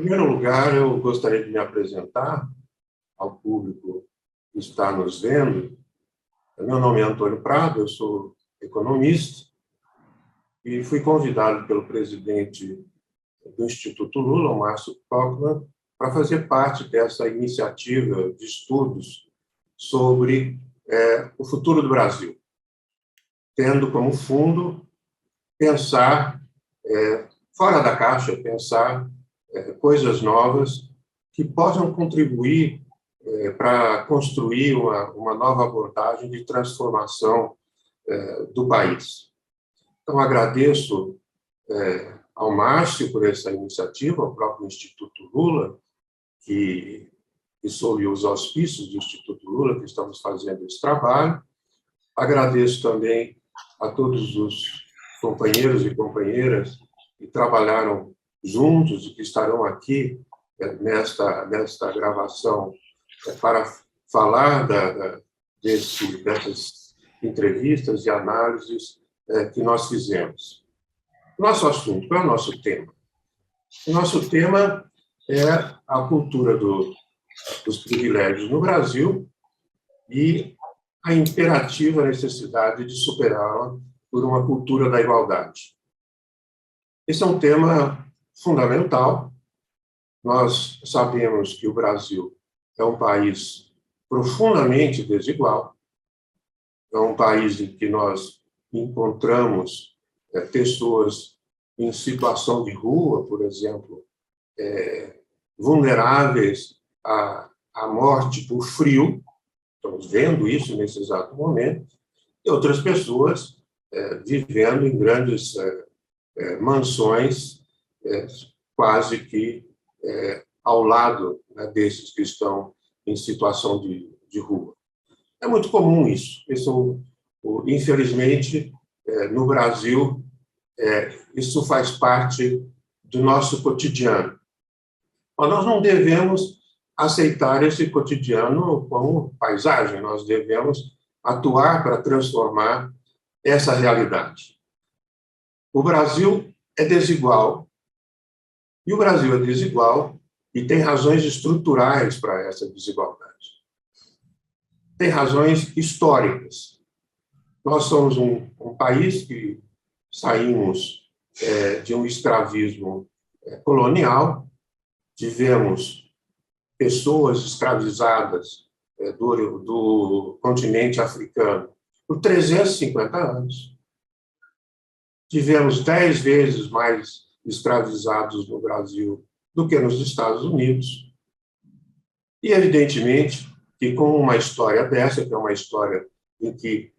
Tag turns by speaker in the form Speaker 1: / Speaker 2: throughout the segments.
Speaker 1: primeiro lugar, eu gostaria de me apresentar ao público que está nos vendo. Meu nome é Antônio Prado, eu sou economista e fui convidado pelo presidente do Instituto Lula, o Márcio Tocqueville, para fazer parte dessa iniciativa de estudos sobre o futuro do Brasil, tendo como fundo pensar fora da caixa, pensar coisas novas que possam contribuir para construir uma nova abordagem de transformação do país. Então, agradeço ao Márcio por essa iniciativa, ao próprio Instituto Lula, que sob os auspícios do Instituto Lula que estamos fazendo esse trabalho. Agradeço também a todos os companheiros e companheiras que trabalharam juntos e que estarão aqui nesta gravação para falar dessas entrevistas e análises que nós fizemos. Nosso assunto, qual é o nosso tema? O nosso tema é a cultura dos privilégios no Brasil e a imperativa necessidade de superá-la por uma cultura da igualdade. Esse é um tema fundamental. Nós sabemos que o Brasil é um país profundamente desigual, é um país em que nós encontramos pessoas em situação de rua, por exemplo, vulneráveis à morte por frio, estamos vendo isso nesse exato momento, e outras pessoas vivendo em grandes mansões, quase que ao lado desses que estão em situação de rua. É muito comum isso. Infelizmente, no Brasil, isso faz parte do nosso cotidiano. Mas nós não devemos aceitar esse cotidiano como paisagem, nós devemos atuar para transformar essa realidade. O Brasil é desigual, e o Brasil é desigual e tem razões estruturais para essa desigualdade. Tem razões históricas. Nós somos um país que saímos de um escravismo colonial, tivemos pessoas escravizadas do continente africano por 350 anos. Tivemos 10 vezes mais escravizados no Brasil do que nos Estados Unidos. E, evidentemente, que com uma história dessa, que é uma história em que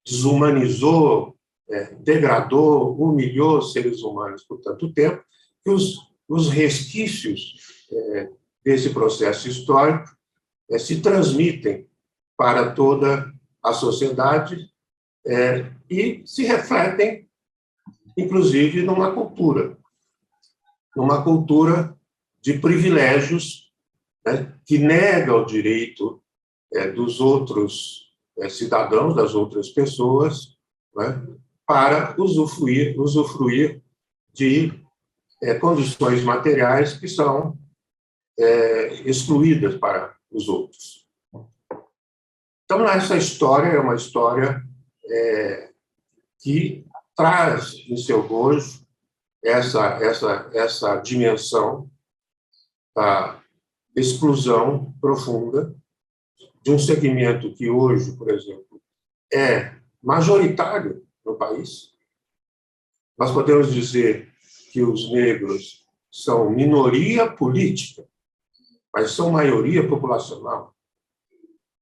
Speaker 1: desumanizou, degradou, humilhou seres humanos por tanto tempo, que os resquícios desse processo histórico se transmitem para toda a sociedade e se refletem, inclusive, numa cultura de privilégios, que nega o direito dos outros cidadãos, das outras pessoas, para usufruir de condições materiais que são excluídas para os outros. Então, essa história é uma história que traz em seu bojo essa dimensão da exclusão profunda de um segmento que hoje, por exemplo, é majoritário no país. Nós podemos dizer que os negros são minoria política, mas são maioria populacional.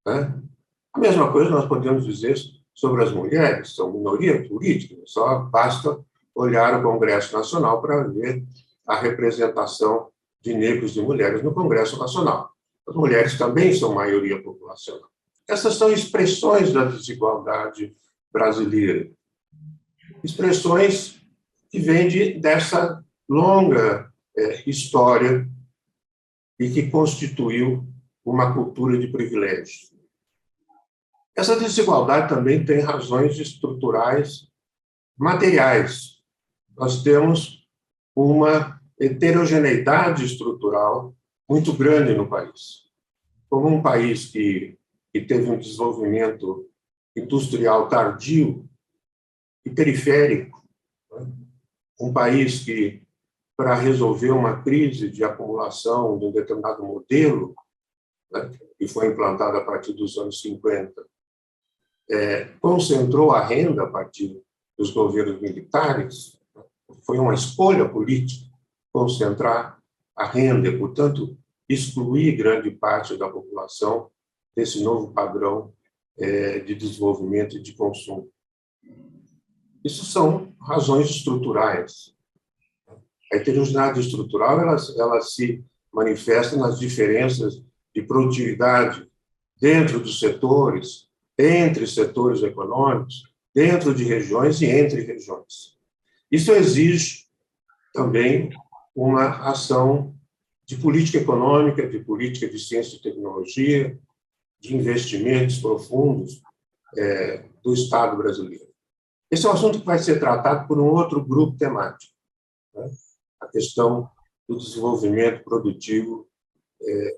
Speaker 1: A mesma coisa nós podemos dizer sobre as mulheres, são minoria política, só basta olhar o Congresso Nacional para ver a representação de negros e mulheres no Congresso Nacional. As mulheres também são maioria populacional. Essas são expressões da desigualdade brasileira, expressões que vêm dessa longa história e que constituiu uma cultura de privilégios. Essa desigualdade também tem razões estruturais materiais. Nós temos uma heterogeneidade estrutural muito grande no país. Como um país que teve um desenvolvimento industrial tardio e periférico, né? Um país que, para resolver uma crise de acumulação de um determinado modelo, né, que foi implantado a partir dos anos 50, concentrou a renda a partir dos governos militares. Foi uma escolha política concentrar a renda e, portanto, excluir grande parte da população desse novo padrão de desenvolvimento e de consumo. Isso são razões estruturais. A heterogeneidade estrutural ela se manifesta nas diferenças de produtividade dentro dos setores, entre setores econômicos, dentro de regiões e entre regiões. Isso exige também uma ação de política econômica, de política de ciência e tecnologia, de investimentos profundos do Estado brasileiro. Esse é um assunto que vai ser tratado por um outro grupo temático, né? A questão do desenvolvimento produtivo,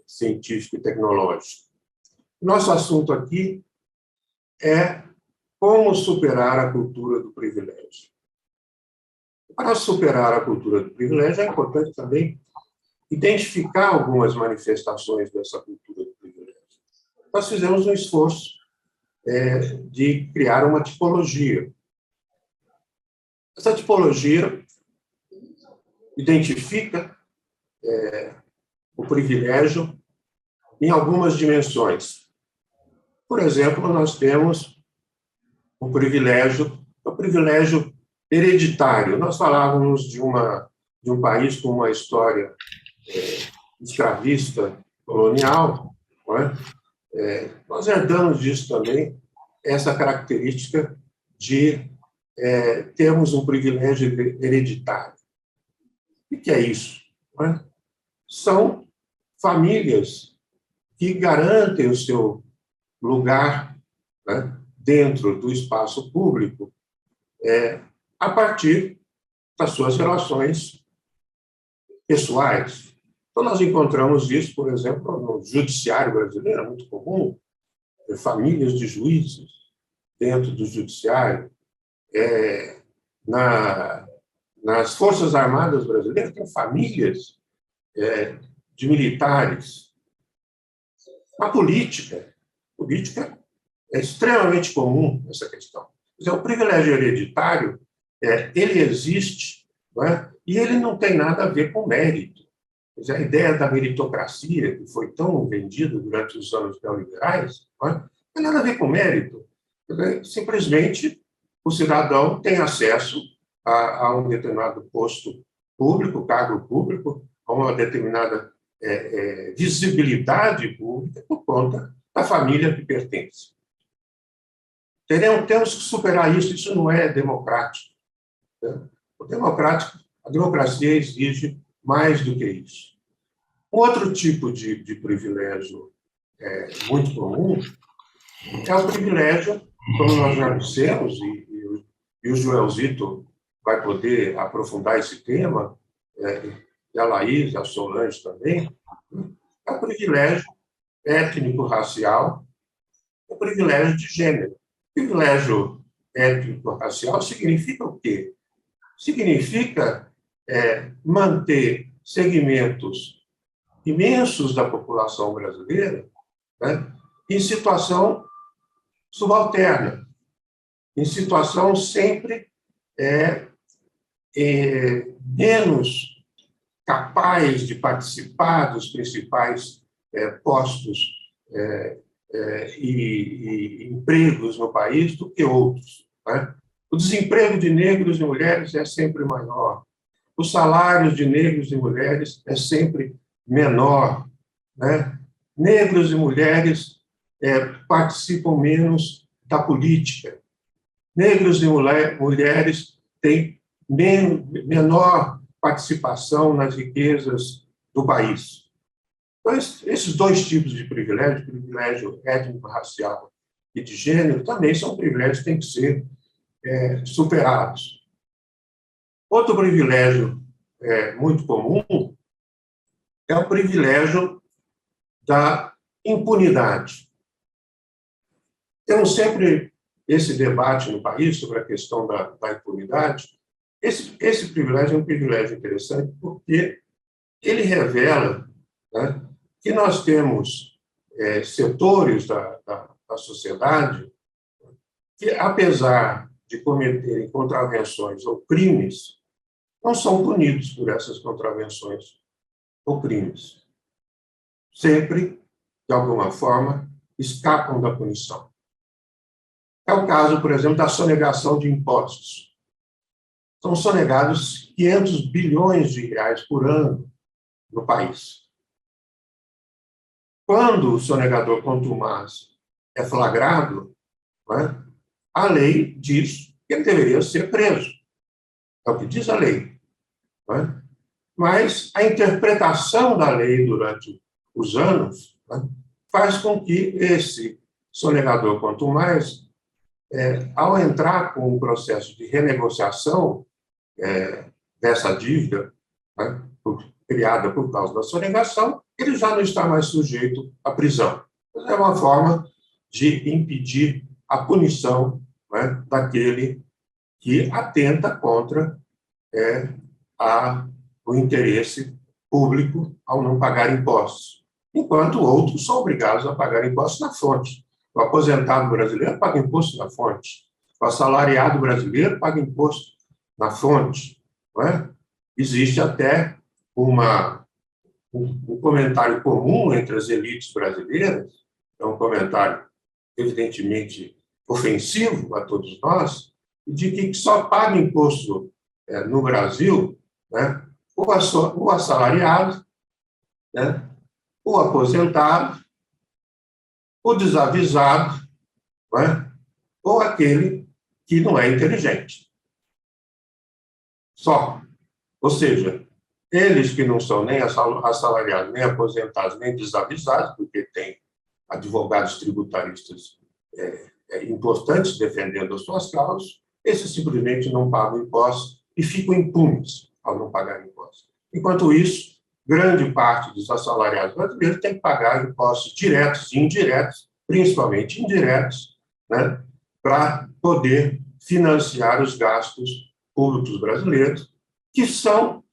Speaker 1: científico e tecnológico. Nosso assunto aqui é como superar a cultura do privilégio. Para superar a cultura do privilégio, é importante também identificar algumas manifestações dessa cultura do privilégio. Nós fizemos um esforço de criar uma tipologia. Essa tipologia identifica o privilégio em algumas dimensões. Por exemplo, nós temos o privilégio hereditário. Nós falávamos de um país com uma história escravista, colonial, não é? Nós herdamos disso também essa característica de termos um privilégio hereditário. O que é isso? Não é? São famílias que garantem o seu lugar, né, dentro do espaço público a partir das suas relações pessoais. Então, nós encontramos isso, por exemplo, no judiciário brasileiro, é muito comum, famílias de juízes dentro do judiciário. Nas Forças Armadas brasileiras, tem famílias de militares. Na política é extremamente comum essa questão. Quer dizer, o privilégio hereditário, ele existe, não é? E ele não tem nada a ver com mérito. Quer dizer, a ideia da meritocracia, que foi tão vendida durante os anos neoliberais, não tem nada a ver com mérito. Quer dizer, simplesmente, o cidadão tem acesso a um determinado posto público, cargo público, a uma determinada visibilidade pública por conta da família que pertence. Temos que superar isso, isso não é democrático. Né? A democracia exige mais do que isso. Um outro tipo de privilégio muito comum é o privilégio, como nós já dissemos, e o Joelzito vai poder aprofundar esse tema, e a Laís, a Solange também, é o privilégio étnico-racial, o privilégio de gênero. Privilégio étnico-racial significa o quê? Significa manter segmentos imensos da população brasileira, né, em situação subalterna, em situação sempre menos capaz de participar dos principais postos e empregos no país do que outros. Né? O desemprego de negros e mulheres é sempre maior. Os salários de negros e mulheres é sempre menor. Né? Negros e mulheres participam menos da política. Negros e mulheres têm menor participação nas riquezas do país. Então, esses dois tipos de privilégio étnico-racial e de gênero, também são privilégios que têm que ser superados. Outro privilégio muito comum é o privilégio da impunidade. Temos sempre esse debate no país sobre a questão da impunidade. Esse privilégio é um privilégio interessante porque ele revela, né, que nós temos setores da sociedade que, apesar de cometerem contravenções ou crimes, não são punidos por essas contravenções ou crimes. Sempre, de alguma forma, escapam da punição. É o caso, por exemplo, da sonegação de impostos. São sonegados 500 bilhões de reais por ano no país. Quando o sonegador contumaz é flagrado, né, a lei diz que ele deveria ser preso. É o que diz a lei. Né? Mas a interpretação da lei durante os anos, né, faz com que esse sonegador contumaz, ao entrar com um processo de renegociação dessa dívida, né, criada por causa da sonegação, ele já não está mais sujeito à prisão. É uma forma de impedir a punição, né, daquele que atenta contra o interesse público ao não pagar impostos, enquanto outros são obrigados a pagar impostos na fonte. O aposentado brasileiro paga imposto na fonte, o assalariado brasileiro paga imposto na fonte. Não é? Existe até um comentário comum entre as elites brasileiras, é um comentário evidentemente ofensivo a todos nós, de que só paga imposto no Brasil, né, o assalariado, né, o aposentado, o desavisado, né, ou aquele que não é inteligente. Só. Ou seja, eles que não são nem assalariados, nem aposentados, nem desavisados, porque têm advogados tributaristas importantes defendendo as suas causas, esses simplesmente não pagam impostos e ficam impunes ao não pagar impostos. Enquanto isso, grande parte dos assalariados brasileiros tem que pagar impostos diretos e indiretos, principalmente indiretos, né, para poder financiar os gastos públicos brasileiros, que são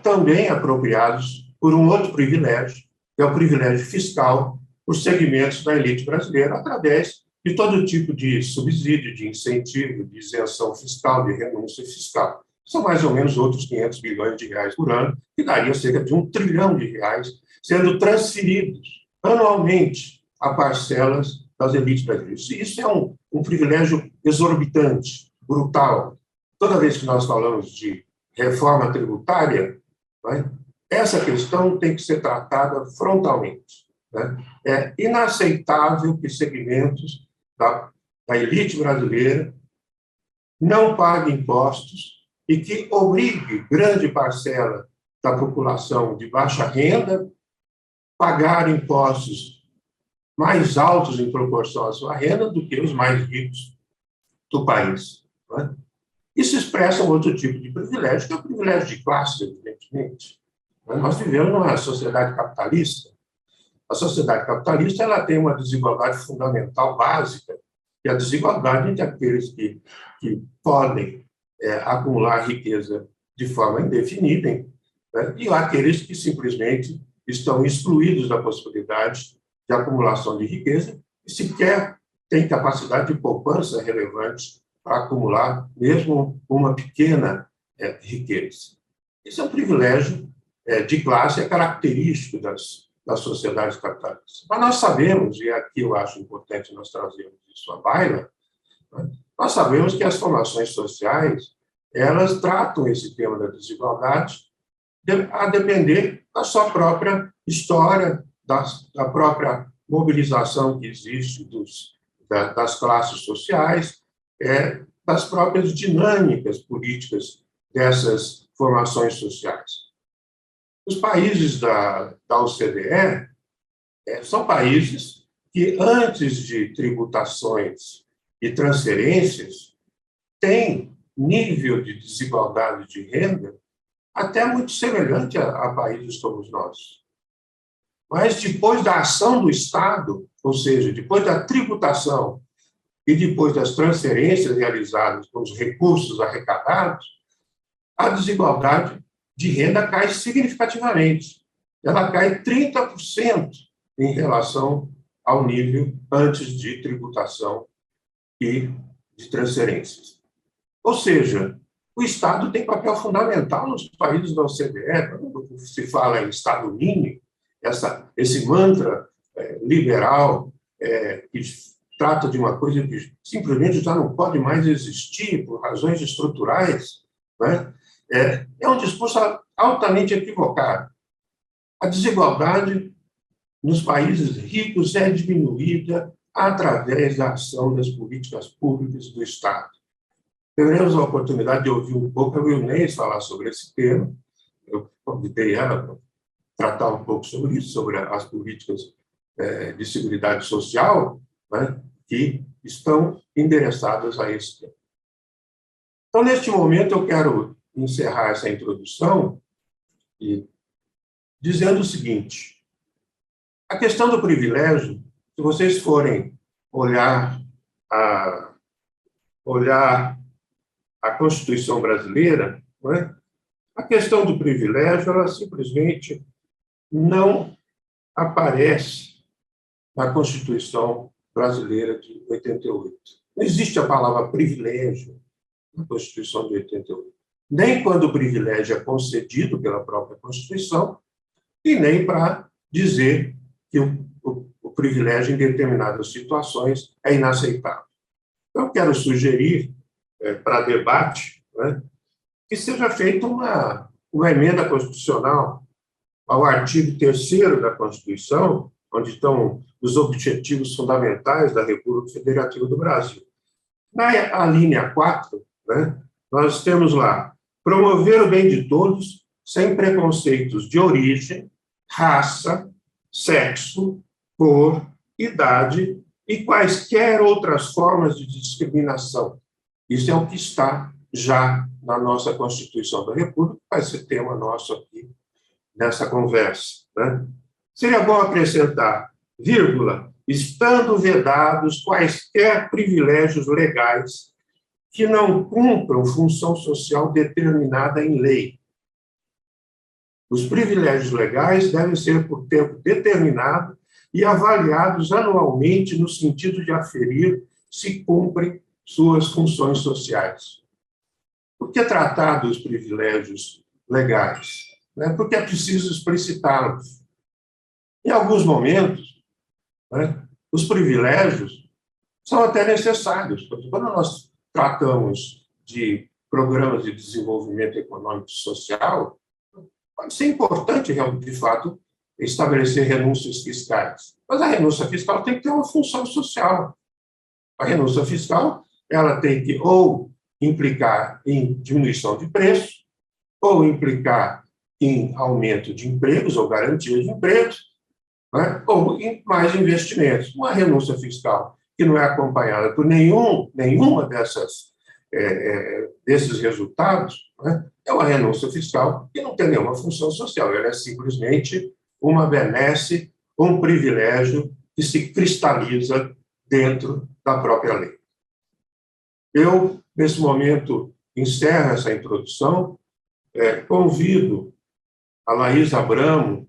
Speaker 1: também apropriados por um outro privilégio, que é o privilégio fiscal, os segmentos da elite brasileira, através de todo tipo de subsídio, de incentivo, de isenção fiscal, de renúncia fiscal. São mais ou menos outros 500 bilhões de reais por ano, que daria cerca de 1 trilhão de reais sendo transferidos anualmente a parcelas das elites brasileiras. E isso é um privilégio exorbitante, brutal. Toda vez que nós falamos de reforma tributária, né, essa questão tem que ser tratada frontalmente. Né? É inaceitável que segmentos da elite brasileira não paguem impostos e que obrigue grande parcela da população de baixa renda a pagar impostos mais altos em proporção à sua renda do que os mais ricos do país. Né? Isso expressa um outro tipo de privilégio, que é o privilégio de classe, evidentemente. Nós vivemos numa sociedade capitalista. A sociedade capitalista ela tem uma desigualdade fundamental, básica, que é a desigualdade entre aqueles que podem acumular riqueza de forma indefinida, né, e aqueles que simplesmente estão excluídos da possibilidade de acumulação de riqueza e sequer têm capacidade de poupança relevante para acumular mesmo uma pequena riqueza. Esse é um privilégio de classe, é característico das sociedades capitalistas. Mas nós sabemos, e aqui eu acho importante nós trazermos isso à baila, né, nós sabemos que as formações sociais, elas tratam esse tema da desigualdade a depender da sua própria história, da própria mobilização que existe das classes sociais, das próprias dinâmicas políticas dessas formações sociais. Os países da OCDE são países que, antes de tributações e transferências, têm nível de desigualdade de renda até muito semelhante a países como os nossos. Mas depois da ação do Estado, ou seja, depois da tributação e depois das transferências realizadas com os recursos arrecadados, a desigualdade de renda cai significativamente. Ela cai 30% em relação ao nível antes de tributação e de transferências. Ou seja, o Estado tem papel fundamental nos países da OCDE. Quando se fala em Estado-mínimo, esse mantra liberal que trata de uma coisa que simplesmente já não pode mais existir por razões estruturais, né? É um discurso altamente equivocado. A desigualdade nos países ricos é diminuída através da ação das políticas públicas do Estado. Teremos a oportunidade de ouvir um pouco a Wilnês falar sobre esse tema. Eu convidei ela para tratar um pouco sobre isso, sobre as políticas de seguridade social, né, que estão endereçadas a esse tema. Então, neste momento, eu quero encerrar essa introdução dizendo o seguinte: a questão do privilégio, se vocês forem olhar a Constituição brasileira, não é? A questão do privilégio, ela simplesmente não aparece na Constituição brasileira de 88. Não existe a palavra privilégio na Constituição de 88. Nem quando o privilégio é concedido pela própria Constituição, e nem para dizer que o privilégio em determinadas situações é inaceitável. Então, eu quero sugerir para debate, né, que seja feita uma emenda constitucional ao artigo 3º da Constituição, onde estão os objetivos fundamentais da República Federativa do Brasil. Na linha 4, né, nós temos lá: promover o bem de todos sem preconceitos de origem, raça, sexo, cor, idade e quaisquer outras formas de discriminação. Isso é o que está já na nossa Constituição da República, vai ser tema nosso aqui nessa conversa, né? Seria bom acrescentar, vírgula, estando vedados quaisquer privilégios legais que não cumpram função social determinada em lei. Os privilégios legais devem ser por tempo determinado e avaliados anualmente no sentido de aferir se cumprem suas funções sociais. Por que tratar dos privilégios legais? Porque é preciso explicitá-los. Em alguns momentos, os privilégios são até necessários. Quando nós tratamos de programas de desenvolvimento econômico e social, pode ser importante, de fato, estabelecer renúncias fiscais. Mas a renúncia fiscal tem que ter uma função social. A renúncia fiscal, ela tem que ou implicar em diminuição de preço, ou implicar em aumento de empregos ou garantia de empregos, né? Ou em mais investimentos. Uma renúncia fiscal que não é acompanhada por nenhuma desses resultados, né? É uma renúncia fiscal que não tem nenhuma função social, ela é simplesmente uma benesse, um privilégio que se cristaliza dentro da própria lei. Eu, nesse momento, encerro essa introdução, convido a Laís Abramo,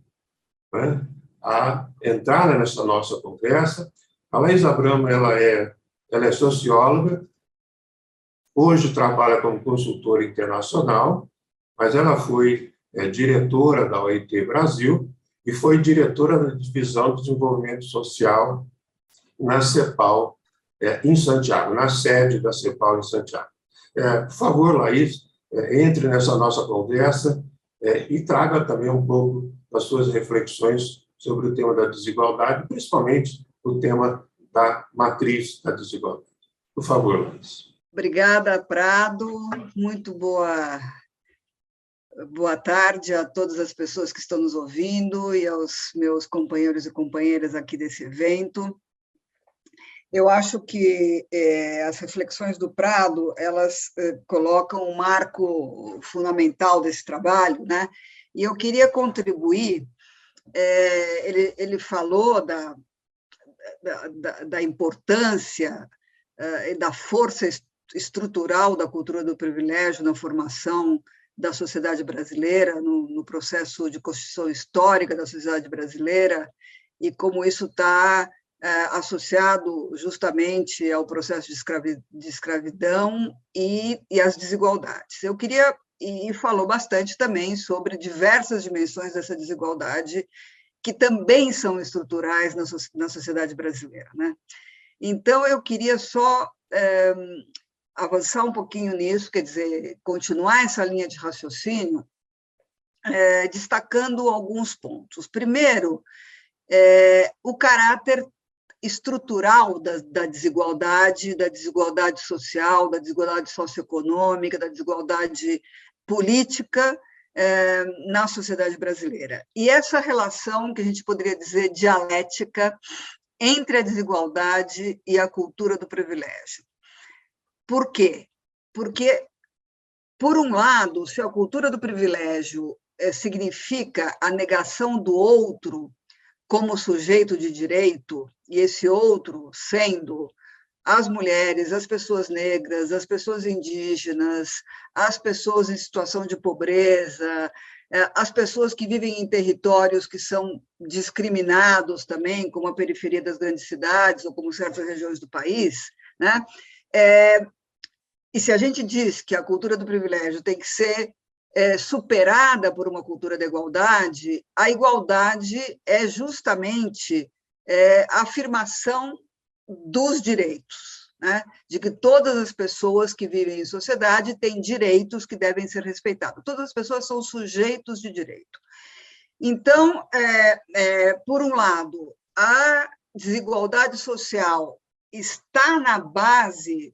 Speaker 1: né, a entrar nessa nossa conversa. A Laís Abramo, ela é socióloga, hoje trabalha como consultora internacional, mas ela foi diretora da OIT Brasil e foi diretora da Divisão de Desenvolvimento Social na CEPAL, em Santiago, na sede da CEPAL em Santiago. Por favor, Laís, entre nessa nossa conversa e traga também um pouco das suas reflexões sobre o tema da desigualdade, principalmente o tema da matriz da desigualdade. Por favor, Laís.
Speaker 2: Obrigada, Prado. Muito boa tarde a todas as pessoas que estão nos ouvindo e aos meus companheiros e companheiras aqui desse evento. Eu acho que as reflexões do Prado, elas colocam um marco fundamental desse trabalho, né? E eu queria contribuir. Ele falou da importância e da força estrutural da cultura do privilégio na formação da sociedade brasileira, no processo de construção histórica da sociedade brasileira, e como isso está associado justamente ao processo de escravidão e às desigualdades. Eu queria, e falou bastante também sobre diversas dimensões dessa desigualdade, que também são estruturais na sociedade brasileira, né? Então, eu queria só avançar um pouquinho nisso, quer dizer, continuar essa linha de raciocínio, destacando alguns pontos. Primeiro, o caráter estrutural da desigualdade social, da desigualdade socioeconômica, da desigualdade política na sociedade brasileira. E essa relação, que a gente poderia dizer dialética, entre a desigualdade e a cultura do privilégio. Por quê? Porque, por um lado, se a cultura do privilégio significa a negação do outro como sujeito de direito, e esse outro sendo as mulheres, as pessoas negras, as pessoas indígenas, as pessoas em situação de pobreza, as pessoas que vivem em territórios que são discriminados também, como a periferia das grandes cidades ou como certas regiões do país, né? E se a gente diz que a cultura do privilégio tem que ser superada por uma cultura da igualdade, a igualdade é justamente a afirmação dos direitos, né? De que todas as pessoas que vivem em sociedade têm direitos que devem ser respeitados. Todas as pessoas são sujeitos de direito. Então, por um lado, a desigualdade social está na base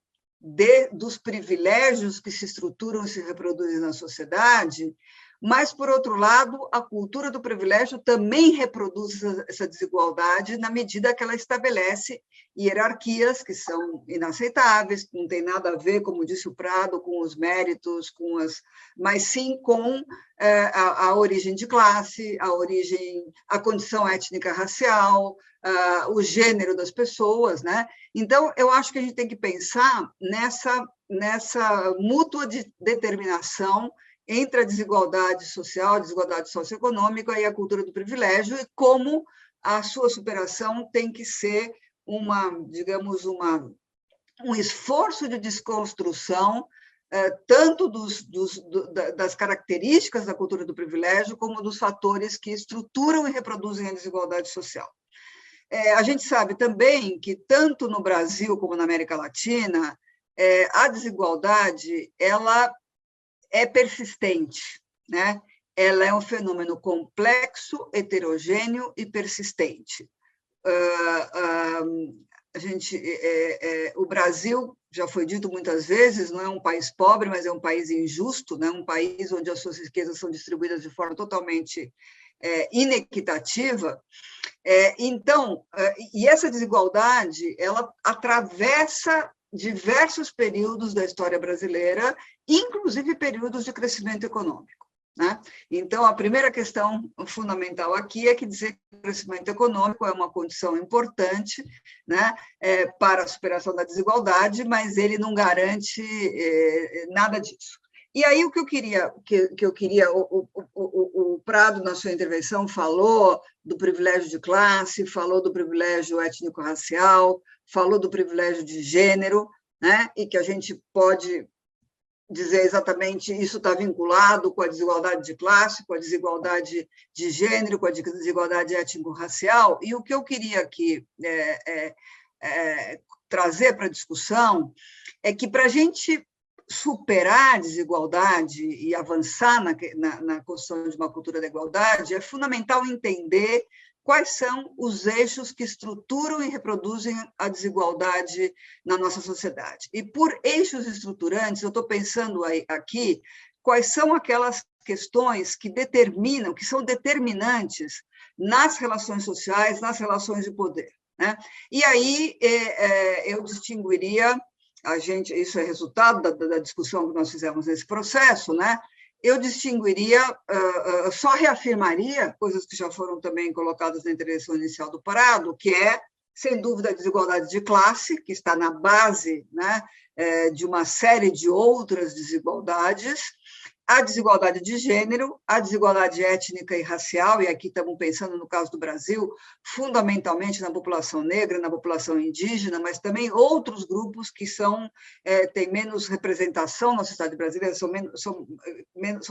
Speaker 2: dos privilégios que se estruturam e se reproduzem na sociedade, mas, por outro lado, a cultura do privilégio também reproduz essa desigualdade na medida que ela estabelece hierarquias que são inaceitáveis, não tem nada a ver, como disse o Prado, com os méritos, mas sim com a origem de classe, a condição étnica racial, o gênero das pessoas, né? Então, eu acho que a gente tem que pensar nessa mútua determinação entre a desigualdade social, a desigualdade socioeconômica e a cultura do privilégio, e como a sua superação tem que ser um esforço de desconstrução tanto das características da cultura do privilégio, como dos fatores que estruturam e reproduzem a desigualdade social. A gente sabe também que, tanto no Brasil como na América Latina, a desigualdade ela é persistente, né? Ela é um fenômeno complexo, heterogêneo e persistente. O Brasil, já foi dito muitas vezes, não é um país pobre, mas é um país injusto, né? Um país onde as suas riquezas são distribuídas de forma totalmente inequitativa. Então, e essa desigualdade, ela atravessa diversos períodos da história brasileira, inclusive períodos de crescimento econômico, né? Então, a primeira questão fundamental aqui é que dizer que o crescimento econômico é uma condição importante, né, para a superação da desigualdade, mas ele não garante nada disso. E aí o que eu queria, o Prado, na sua intervenção, falou do privilégio de classe, falou do privilégio étnico-racial, falou do privilégio de gênero, né? E que a gente pode dizer exatamente isso está vinculado com a desigualdade de classe, com a desigualdade de gênero, com a desigualdade étnico-racial. E o que eu queria aqui trazer para a discussão é que, para a gente superar a desigualdade e avançar na construção de uma cultura da igualdade, é fundamental entender quais são os eixos que estruturam e reproduzem a desigualdade na nossa sociedade. E por eixos estruturantes, eu estou pensando aqui quais são aquelas questões que determinam, que são determinantes nas relações sociais, nas relações de poder. né? E aí eu distinguiria, isso é resultado da discussão que nós fizemos nesse processo, né? Eu distinguiria, só reafirmaria coisas que já foram também colocadas na intervenção inicial do Prado, que é, sem dúvida, a desigualdade de classe, que está na base, né, de uma série de outras desigualdades, a desigualdade de gênero, a desigualdade étnica e racial, e aqui estamos pensando, no caso do Brasil, fundamentalmente na população negra, na população indígena, mas também outros grupos que têm menos representação na sociedade brasileira, são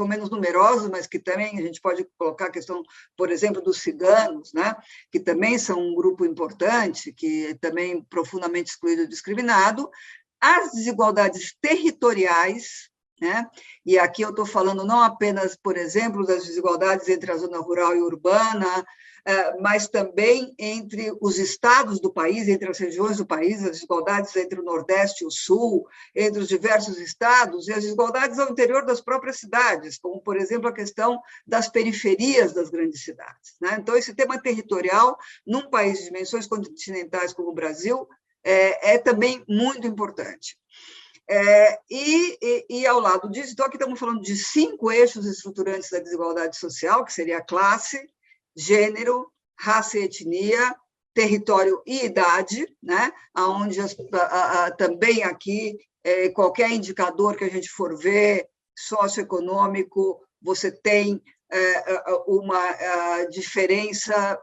Speaker 2: menos numerosos, mas que também a gente pode colocar a questão, por exemplo, dos ciganos, né, que também são um grupo importante, que é também profundamente excluído e discriminado, as desigualdades territoriais, né? E aqui eu estou falando não apenas, por exemplo, das desigualdades entre a zona rural e urbana, mas também entre os estados do país, entre as regiões do país, as desigualdades entre o Nordeste e o Sul, entre os diversos estados, e as desigualdades ao interior das próprias cidades, como, por exemplo, a questão das periferias das grandes cidades, né? Então, esse tema territorial, num país de dimensões continentais como o Brasil, é também muito importante. E ao lado disso, então aqui estamos falando de 5 eixos estruturantes da desigualdade social, que seria a classe, gênero, raça e etnia, território e idade, né? Onde também aqui qualquer indicador que a gente for ver, socioeconômico, você tem uma diferença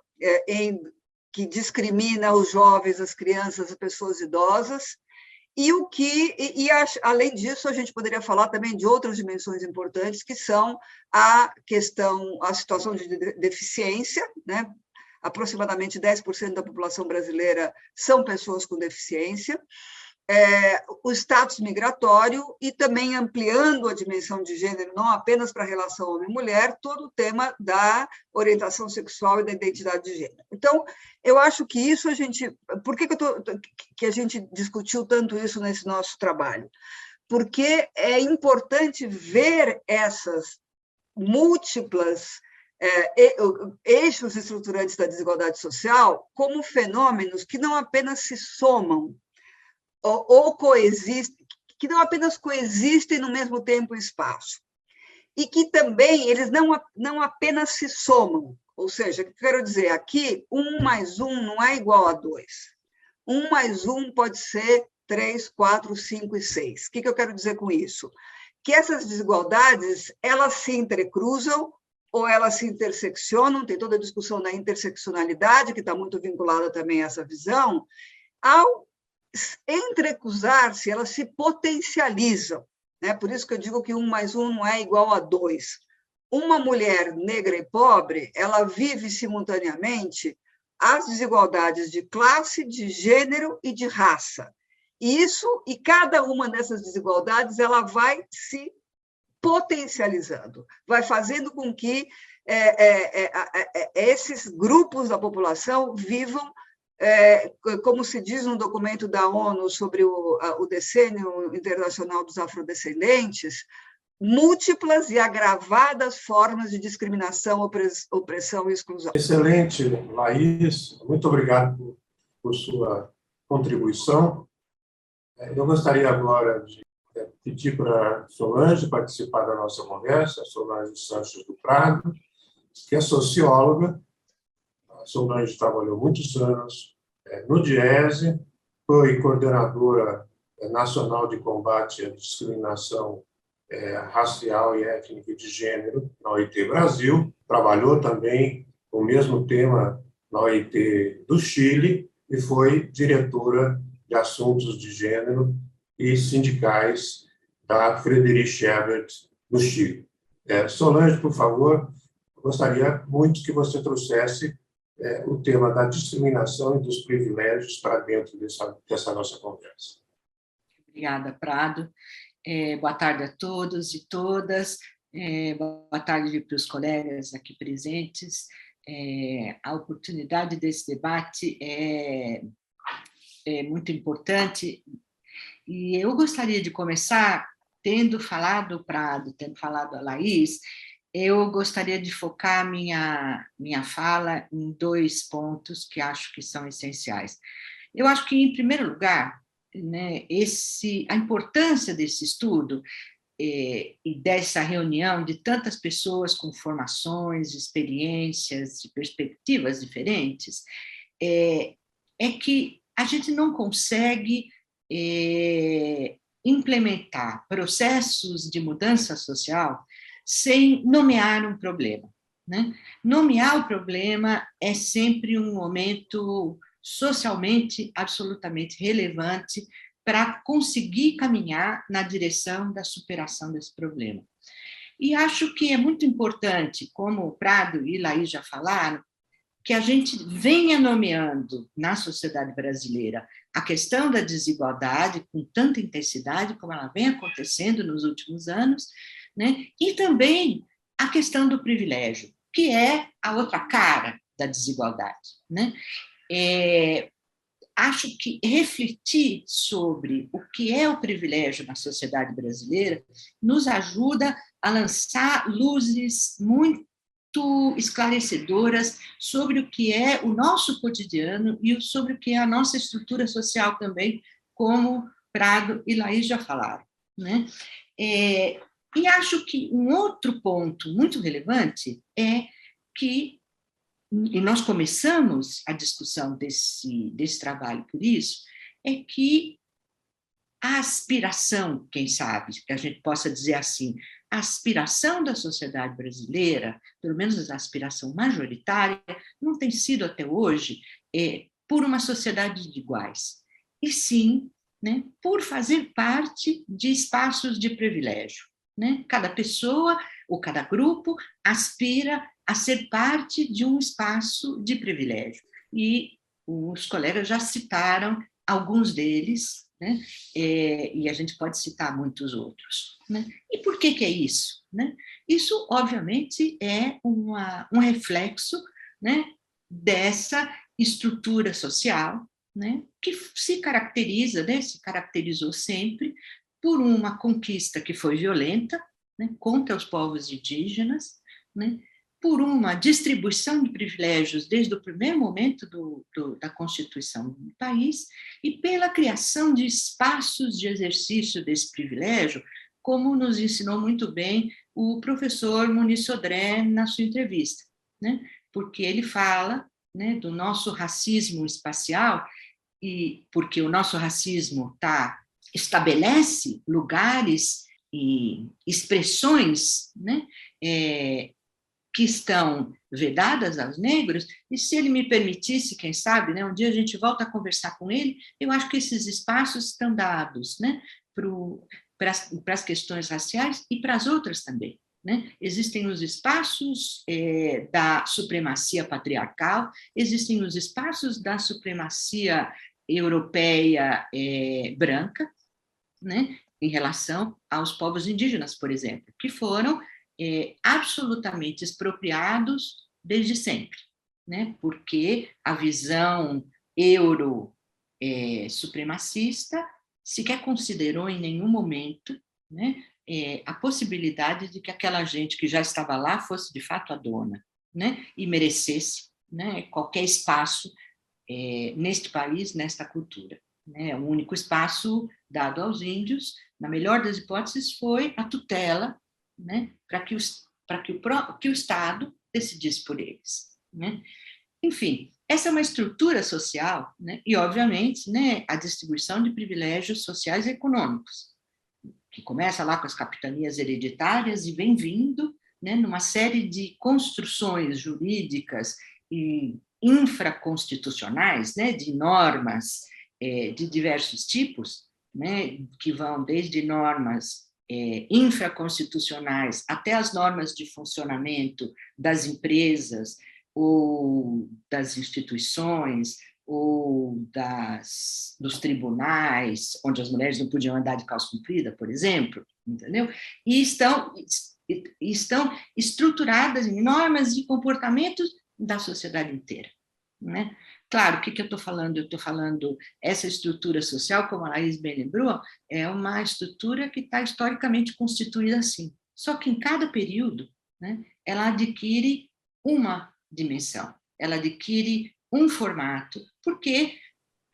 Speaker 2: que discrimina os jovens, as crianças, as pessoas idosas. Além disso, a gente poderia falar também de outras dimensões importantes, que são a situação de deficiência, né? Aproximadamente 10% da população brasileira são pessoas com deficiência, o status migratório e também ampliando a dimensão de gênero, não apenas para a relação homem-mulher, todo o tema da orientação sexual e da identidade de gênero. Então, eu acho que isso Por que a gente discutiu tanto isso nesse nosso trabalho? Porque é importante ver essas múltiplas eixos estruturantes da desigualdade social como fenômenos que não apenas se somam, ou coexistem, que não apenas coexistem no mesmo tempo e espaço, e que também eles não apenas se somam, ou seja, o que eu quero dizer aqui, 1 mais 1 não é igual a 2. 1 mais 1 pode ser 3, 4, 5 e 6. O que eu quero dizer com isso? Que essas desigualdades, elas se entrecruzam ou elas se interseccionam, tem toda a discussão da interseccionalidade, que está muito vinculada também a essa visão, ao entrecruzar-se, elas se potencializam, né? Por isso que eu digo que 1 mais 1 não é igual a 2. Uma mulher negra e pobre, ela vive simultaneamente as desigualdades de classe, de gênero e de raça. E cada uma dessas desigualdades, ela vai se potencializando, vai fazendo com que esses grupos da população vivam, como se diz no documento da ONU sobre o Decênio Internacional dos Afrodescendentes, múltiplas e agravadas formas de discriminação, opressão e exclusão.
Speaker 1: Excelente, Laís. Muito obrigado por sua contribuição. Eu gostaria agora de pedir para a Solange participar da nossa conversa, Solange Sanches do Prado, que é socióloga. A Solange trabalhou muitos anos no DIESE, foi coordenadora nacional de combate à discriminação racial e étnica e de gênero na OIT Brasil, trabalhou também com o mesmo tema na OIT do Chile e foi diretora de assuntos de gênero e sindicais da Friedrich Ebert no Chile. Solange, por favor, eu gostaria muito que você trouxesse o tema da discriminação e dos privilégios para dentro dessa nossa conversa.
Speaker 3: Obrigada, Prado. Boa tarde a todos e todas. Boa tarde para os colegas aqui presentes. A oportunidade desse debate é muito importante e eu gostaria de começar tendo falado, Prado, tendo falado a Laís, eu gostaria de focar minha fala em 2 pontos que acho que são essenciais. Eu acho que, em primeiro lugar, né, a importância desse estudo e dessa reunião de tantas pessoas com formações, experiências e perspectivas diferentes, é que a gente não consegue implementar processos de mudança social sem nomear um problema, né? Nomear o problema é sempre um momento socialmente absolutamente relevante para conseguir caminhar na direção da superação desse problema. E acho que é muito importante, como o Prado e Laís já falaram, que a gente venha nomeando na sociedade brasileira a questão da desigualdade com tanta intensidade como ela vem acontecendo nos últimos anos, né? E também a questão do privilégio, que é a outra cara da desigualdade, né? Acho que refletir sobre o que é o privilégio na sociedade brasileira nos ajuda a lançar luzes muito esclarecedoras sobre o que é o nosso cotidiano e sobre o que é a nossa estrutura social também, como Prado e Laís já falaram, né? E acho que um outro ponto muito relevante é que, e nós começamos a discussão desse trabalho por isso, é que a aspiração, quem sabe, que a gente possa dizer assim, a aspiração da sociedade brasileira, pelo menos a aspiração majoritária, não tem sido até hoje por uma sociedade de iguais, e sim, né, por fazer parte de espaços de privilégio, né? Cada pessoa ou cada grupo aspira a ser parte de um espaço de privilégio, e os colegas já citaram alguns deles, né? E a gente pode citar muitos outros, né? E por que é isso, né? Isso, obviamente, é um reflexo, né, dessa estrutura social, né, que se caracteriza, né, se caracterizou sempre por uma conquista que foi violenta, né, contra os povos indígenas, né, por uma distribuição de privilégios desde o primeiro momento da Constituição do país e pela criação de espaços de exercício desse privilégio, como nos ensinou muito bem o professor Muniz Sodré na sua entrevista, né? Porque ele fala, né, do nosso racismo espacial, e porque o nosso racismo estabelece lugares e expressões, né, que estão vedadas aos negros, e se ele me permitisse, quem sabe, né, um dia a gente volta a conversar com ele, eu acho que esses espaços estão dados, né, para as questões raciais e para as outras também, né? Existem os espaços da supremacia patriarcal, existem os espaços da supremacia europeia branca, né, em relação aos povos indígenas, por exemplo, que foram absolutamente expropriados desde sempre, né? Porque a visão supremacista sequer considerou em nenhum momento, né, a possibilidade de que aquela gente que já estava lá fosse de fato a dona, né, e merecesse, né, qualquer espaço neste país, nesta cultura. Né? O único espaço dado aos índios, na melhor das hipóteses, foi a tutela, né, para que o Estado decidisse por eles, né? Enfim, essa é uma estrutura social, né, e, obviamente, né, a distribuição de privilégios sociais e econômicos, que começa lá com as capitanias hereditárias e vem vindo, né, numa série de construções jurídicas e infraconstitucionais, né, de normas de diversos tipos, né, que vão desde normas infraconstitucionais até as normas de funcionamento das empresas ou das instituições ou dos tribunais, onde as mulheres não podiam andar de calça comprida, por exemplo, entendeu? E estão estruturadas em normas de comportamentos da sociedade inteira, né? Claro, o que eu estou falando? Eu estou falando essa estrutura social, como a Laís bem lembrou, é uma estrutura que está historicamente constituída assim. Só que em cada período, né, ela adquire uma dimensão, ela adquire um formato, porque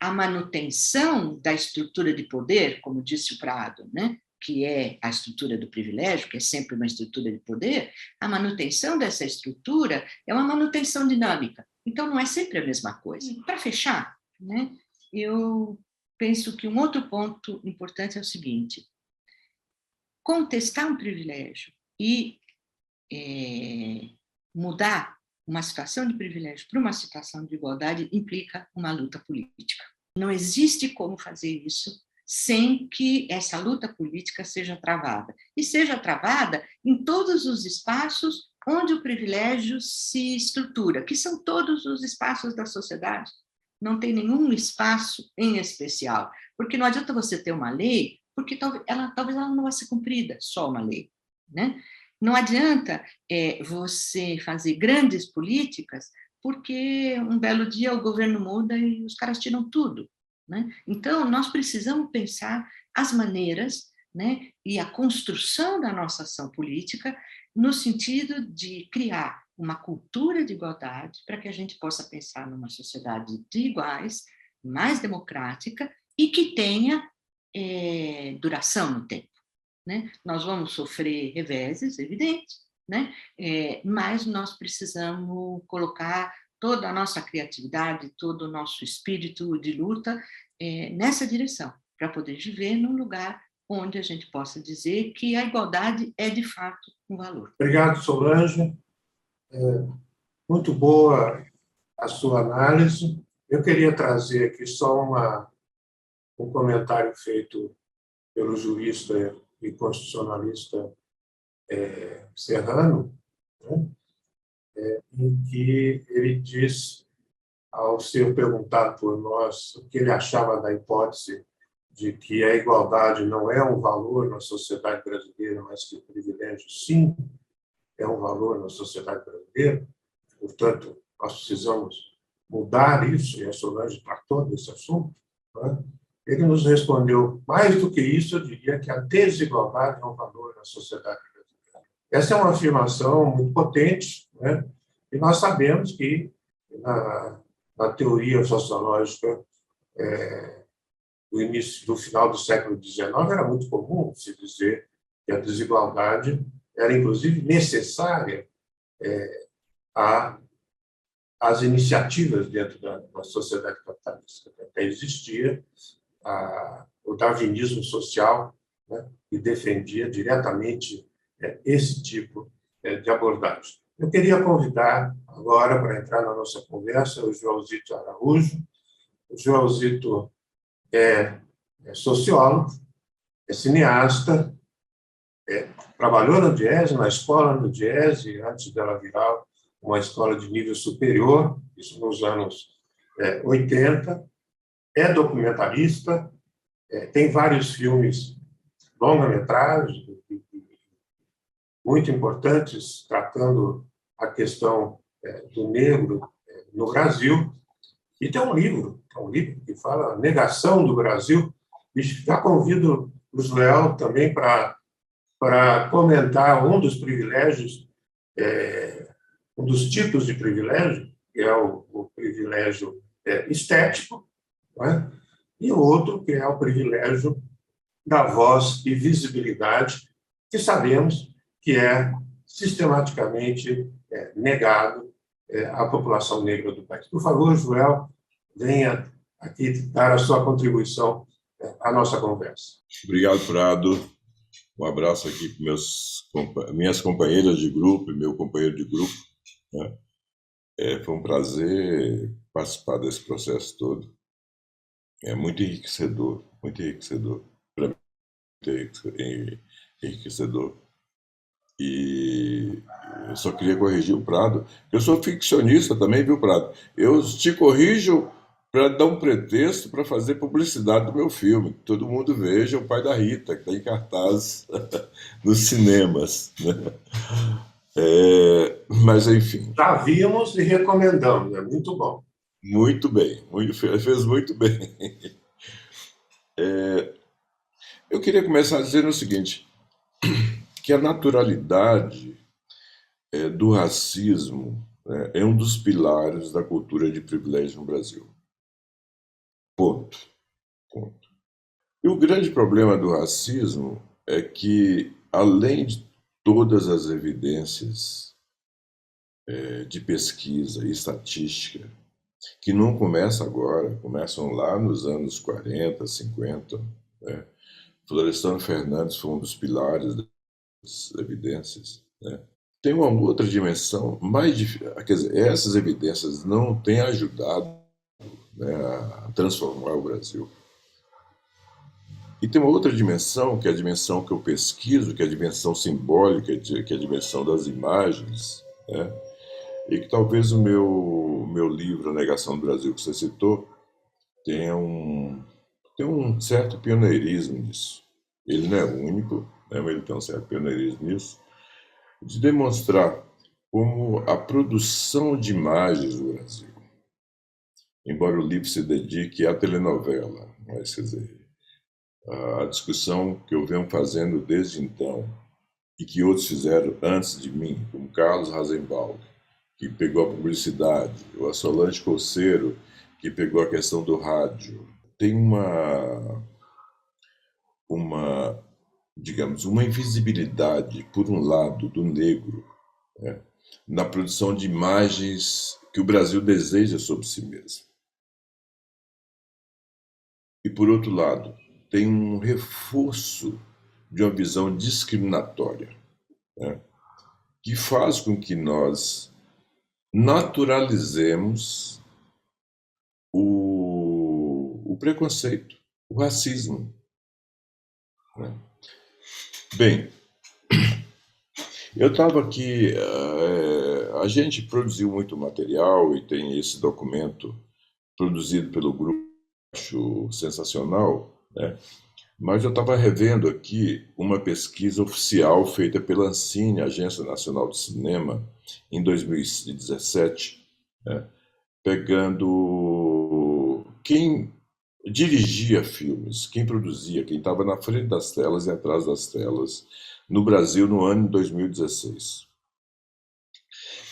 Speaker 3: a manutenção da estrutura de poder, como disse o Prado, né, que é a estrutura do privilégio, que é sempre uma estrutura de poder, a manutenção dessa estrutura é uma manutenção dinâmica. Então, não é sempre a mesma coisa. Para fechar, né, eu penso que um outro ponto importante é o seguinte: contestar um privilégio e mudar uma situação de privilégio para uma situação de igualdade implica uma luta política. Não existe como fazer isso sem que essa luta política seja travada. E seja travada em todos os espaços onde o privilégio se estrutura, que são todos os espaços da sociedade. Não tem nenhum espaço em especial, porque não adianta você ter uma lei, porque talvez ela não vai ser cumprida, só uma lei, né? Não adianta você fazer grandes políticas, porque um belo dia o governo muda e os caras tiram tudo, né? Então, nós precisamos pensar as maneiras, né, e a construção da nossa ação política no sentido de criar uma cultura de igualdade para que a gente possa pensar numa sociedade de iguais, mais democrática e que tenha duração no tempo, né? Nós vamos sofrer reveses, evidente, né? Mas nós precisamos colocar toda a nossa criatividade, todo o nosso espírito de luta nessa direção, para poder viver num lugar onde a gente possa dizer que a igualdade é, de fato, um valor.
Speaker 1: Obrigado, Solange. Muito boa a sua análise. Eu queria trazer aqui só um comentário feito pelo jurista e constitucionalista Serrano, né, em que ele diz, ao ser perguntado por nós o que ele achava da hipótese de que a igualdade não é um valor na sociedade brasileira, mas que o privilégio, sim, é um valor na sociedade brasileira. Portanto, nós precisamos mudar isso, e a Solange tratou desse assunto, né? Ele nos respondeu, mais do que isso, eu diria que a desigualdade é um valor na sociedade brasileira. Essa é uma afirmação muito potente, né? E nós sabemos que, na teoria sociológica do final do século XIX, era muito comum se dizer que a desigualdade era, inclusive, necessária às iniciativas dentro da sociedade capitalista. Até existia o darwinismo social, né, que defendia diretamente esse tipo de abordagem. Eu queria convidar agora para entrar na nossa conversa o Joãozito Araújo. O Joãozito é sociólogo, é cineasta, trabalhou no Diese, na escola no Diese, antes dela virar uma escola de nível superior, isso nos anos 80, é documentarista, tem vários filmes longa-metragem, muito importantes, tratando a questão do negro no Brasil, e tem um livro que fala a negação do Brasil, e já convido o Joel também para comentar um dos privilégios, um dos tipos de privilégio, que é o privilégio estético, né? E o outro, que é o privilégio da voz e visibilidade, que sabemos que é sistematicamente negado à população negra do país. Por favor, Joel, venha aqui dar a sua contribuição à nossa conversa.
Speaker 4: Obrigado, Prado. Um abraço aqui para minhas companheiras de grupo e meu companheiro de grupo, né? Foi um prazer participar desse processo todo. É muito enriquecedor para mim, muito enriquecedor. E eu só queria corrigir o Prado. Eu sou ficcionista também, viu, Prado? Eu te corrijo para dar um pretexto para fazer publicidade do meu filme, que todo mundo veja O Pai da Rita, que está em cartaz nos cinemas, né? Mas, enfim.
Speaker 1: Já vimos e recomendamos, é muito bom.
Speaker 4: Muito bem, fez muito bem. Eu queria começar dizendo o seguinte, que a naturalidade do racismo, né, é um dos pilares da cultura de privilégio no Brasil. Ponto. Ponto. E o grande problema do racismo é que, além de todas as evidências de pesquisa e estatística, que não começam agora, começam lá nos anos 40, 50, né? Florestan Fernandes foi um dos pilares das evidências, né? Tem uma outra dimensão mais difícil, quer dizer, essas evidências não têm ajudado, né, a transformar o Brasil. E tem uma outra dimensão, que é a dimensão que eu pesquiso, que é a dimensão simbólica, que é a dimensão das imagens, né? E que talvez o meu livro, A Negação do Brasil, que você citou, tenha um certo pioneirismo nisso. Ele não é único, né, mas ele tem um certo pioneirismo nisso, de demonstrar como a produção de imagens do Brasil, embora o livro se dedique à telenovela, mas, quer dizer, a discussão que eu venho fazendo desde então, e que outros fizeram antes de mim, como Carlos Rasenbach, que pegou a publicidade, ou a Solange Coceiro, que pegou a questão do rádio, tem digamos, uma invisibilidade, por um lado, do negro, né, na produção de imagens que o Brasil deseja sobre si mesmo. E, por outro lado, tem um reforço de uma visão discriminatória, né, que faz com que nós naturalizemos o preconceito, o racismo, né? Bem, eu estava aqui, a gente produziu muito material e tem esse documento produzido pelo grupo, acho sensacional, né? Mas eu estava revendo aqui uma pesquisa oficial feita pela Ancine, Agência Nacional de Cinema, em 2017, né? Pegando quem dirigia filmes, quem produzia, quem estava na frente das telas e atrás das telas no Brasil no ano de 2016.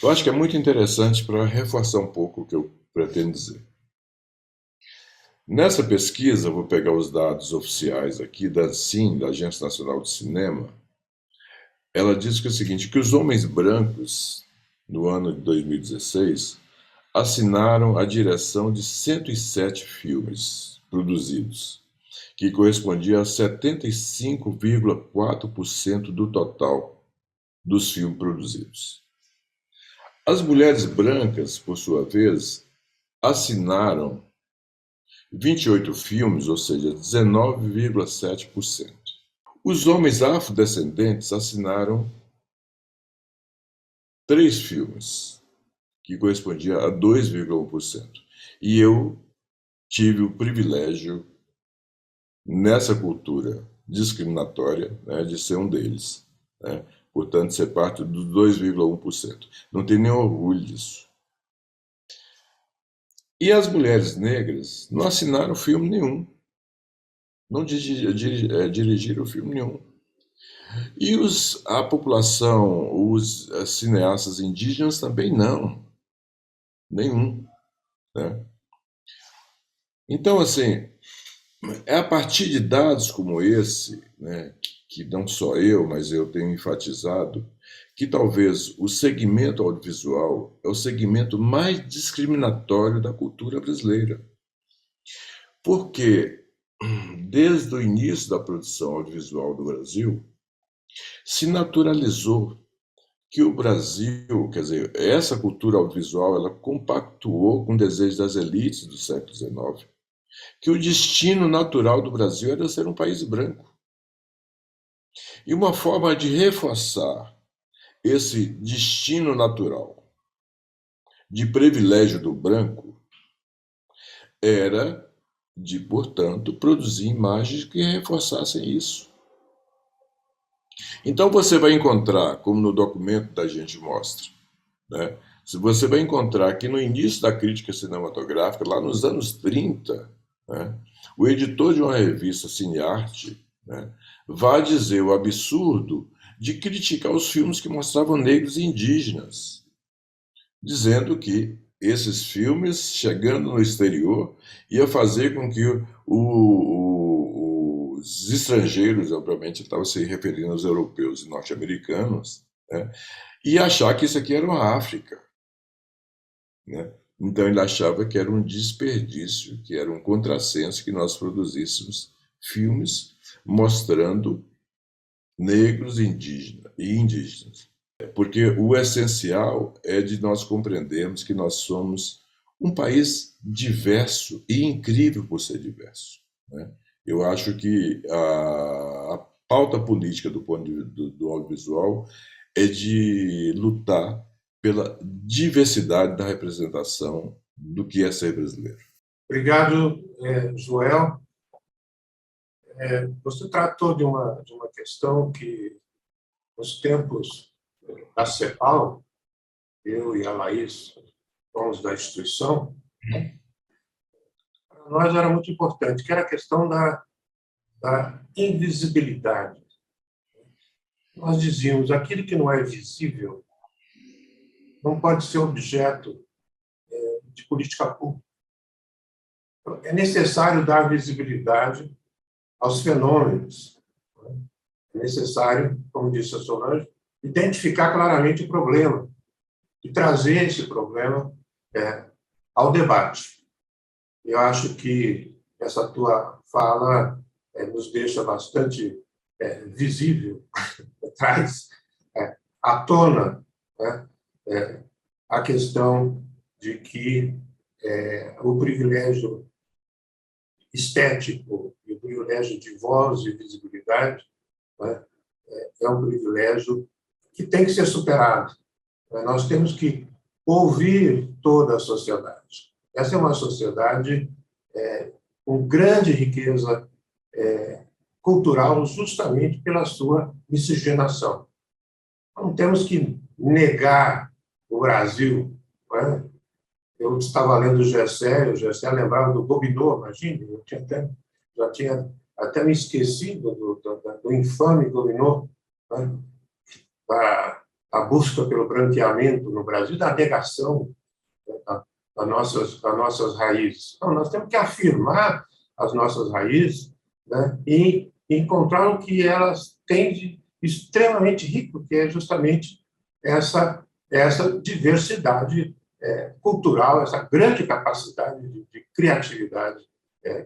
Speaker 4: Eu acho que é muito interessante para reforçar um pouco o que eu pretendo dizer. Nessa pesquisa, eu vou pegar os dados oficiais aqui da Ancine, da Agência Nacional de Cinema. Ela diz que é o seguinte, que os homens brancos, no ano de 2016, assinaram a direção de 107 filmes produzidos, que correspondia a 75,4% do total dos filmes produzidos. As mulheres brancas, por sua vez, assinaram 28 filmes, ou seja, 19,7%. Os homens afrodescendentes assinaram 3 filmes, que correspondia a 2,1%. E eu tive o privilégio, nessa cultura discriminatória, né, de ser um deles, né? Portanto, ser parte dos 2,1%. Não tenho nem orgulho disso. E as mulheres negras não assinaram filme nenhum, não dirigiram filme nenhum. E a população, os cineastas indígenas também não, nenhum, né? Então, assim, é a partir de dados como esse, né, que não só eu, mas eu tenho enfatizado, que talvez o segmento audiovisual é o segmento mais discriminatório da cultura brasileira. Porque, desde o início da produção audiovisual do Brasil, se naturalizou que o Brasil, quer dizer, essa cultura audiovisual, ela compactuou com o desejo das elites do século XIX, que o destino natural do Brasil era ser um país branco. E uma forma de reforçar esse destino natural de privilégio do branco era de, portanto, produzir imagens que reforçassem isso. Então você vai encontrar, como no documento da gente mostra, né? Você vai encontrar que no início da crítica cinematográfica, lá nos anos 30, né, o editor de uma revista Cinearte, né, vai dizer o absurdo de criticar os filmes que mostravam negros e indígenas, dizendo que esses filmes, chegando no exterior, ia fazer com que os estrangeiros, obviamente ele estava se referindo aos europeus e norte-americanos, né, e achar que isso aqui era uma África, né? Então ele achava que era um desperdício, que era um contrassenso que nós produzíssemos filmes mostrando negros e indígenas. Porque o essencial é de nós compreendermos que nós somos um país diverso e incrível por ser diverso, né? Eu acho que a pauta política do ponto de vista do audiovisual é de lutar pela diversidade da representação do que é ser brasileiro.
Speaker 1: Obrigado, Joel. Você tratou de uma questão que, nos tempos da CEPAL, eu e a Laís, fomos da instituição, para nós era muito importante, que era a questão da invisibilidade. Nós dizíamos, aquilo que não é visível não pode ser objeto de política pública. É necessário dar visibilidade aos fenômenos. É necessário, como disse a Solange, identificar claramente o problema e trazer esse problema ao debate. Eu acho que essa tua fala nos deixa bastante visível, traz à tona, né, a questão de que o privilégio estético e o privilégio de voz e visibilidade, né, é um privilégio que tem que ser superado. Nós temos que ouvir toda a sociedade. Essa é uma sociedade com grande riqueza cultural, justamente pela sua miscigenação. Não temos que negar o Brasil. Não é? Eu estava lendo o Gessé lembrava do Gobineau, imagine, eu já tinha até me esquecido do infame Gobineau, né? A busca pelo branqueamento no Brasil, da negação, né, das nossas raízes. Então, nós temos que afirmar as nossas raízes, né, e encontrar o que elas têm de extremamente rico, que é justamente essa diversidade cultural, essa grande capacidade de criatividade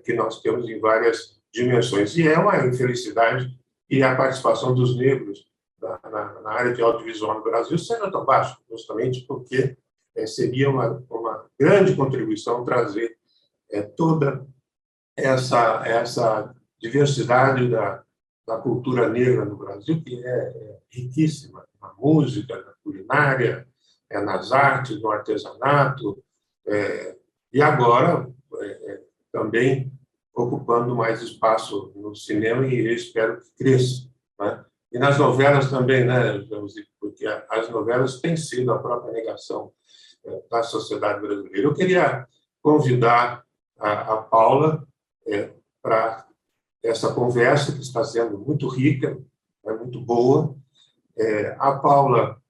Speaker 1: que nós temos em várias dimensões. E é uma infelicidade que a participação dos negros na área de audiovisual no Brasil seja tão baixa, justamente porque seria uma grande contribuição trazer toda essa diversidade da cultura negra no Brasil, que é riquíssima, na música, na culinária, nas artes, no artesanato, e agora também ocupando mais espaço no cinema, e eu espero que cresça, né? E nas novelas também, né, porque as novelas têm sido a própria negação da sociedade brasileira. Eu queria convidar a Paula para essa conversa, que está sendo muito rica, muito boa. A Paula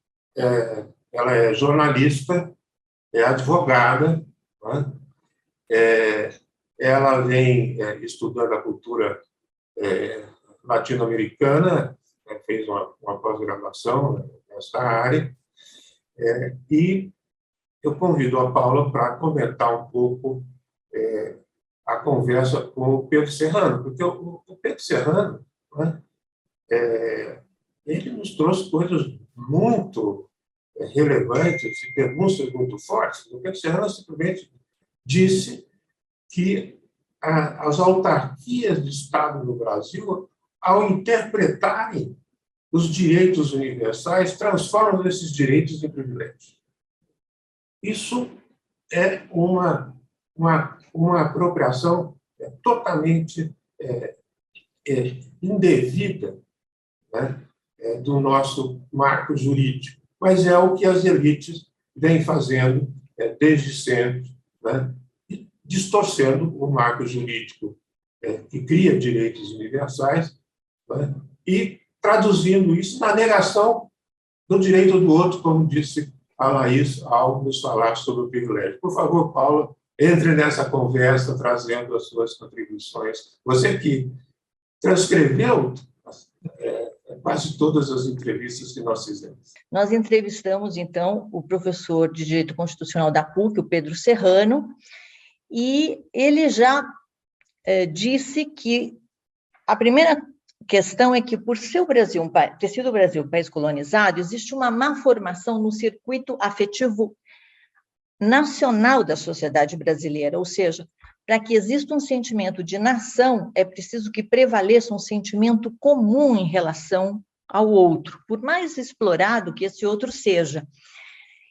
Speaker 1: ela é jornalista, é advogada, né? Ela vem estudando a cultura latino-americana, fez uma pós-graduação nessa área, e eu convido a Paula para comentar um pouco a conversa com o Pedro Serrano, porque o Pedro Serrano, né, ele nos trouxe coisas muito relevantes e denúncias muito fortes. O Pedro Serrano simplesmente disse que as autarquias de Estado no Brasil, ao interpretarem os direitos universais, transformam esses direitos em privilégios. Isso é uma apropriação totalmente indevida, né, do nosso marco jurídico, mas é o que as elites vêm fazendo desde sempre, né, distorcendo o marco jurídico que cria direitos universais né? E traduzindo isso na negação do direito do outro, como disse a Laís ao nos falar sobre o privilégio. Por favor, Paula, entre nessa conversa trazendo as suas contribuições. Você que transcreveu quase todas as entrevistas que nós fizemos.
Speaker 5: Nós entrevistamos, então, o professor de Direito Constitucional da PUC, o Pedro Serrano, e ele já disse que a primeira questão é que, por ser o Brasil, ter sido o Brasil um país colonizado, existe uma má formação no circuito afetivo nacional da sociedade brasileira, ou seja, para que exista um sentimento de nação, é preciso que prevaleça um sentimento comum em relação ao outro, por mais explorado que esse outro seja.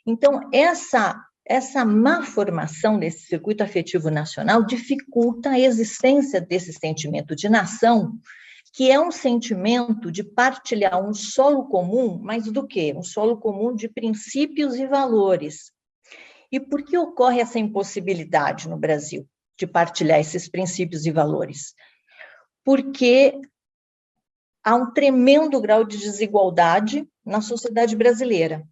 Speaker 5: Então, essa má formação desse circuito afetivo nacional dificulta a existência desse sentimento de nação, que é um sentimento de partilhar um solo comum, mas do quê? Um solo comum de princípios e valores. E por que ocorre essa impossibilidade no Brasil de partilhar esses princípios e valores? Porque há um tremendo grau de desigualdade na sociedade brasileira.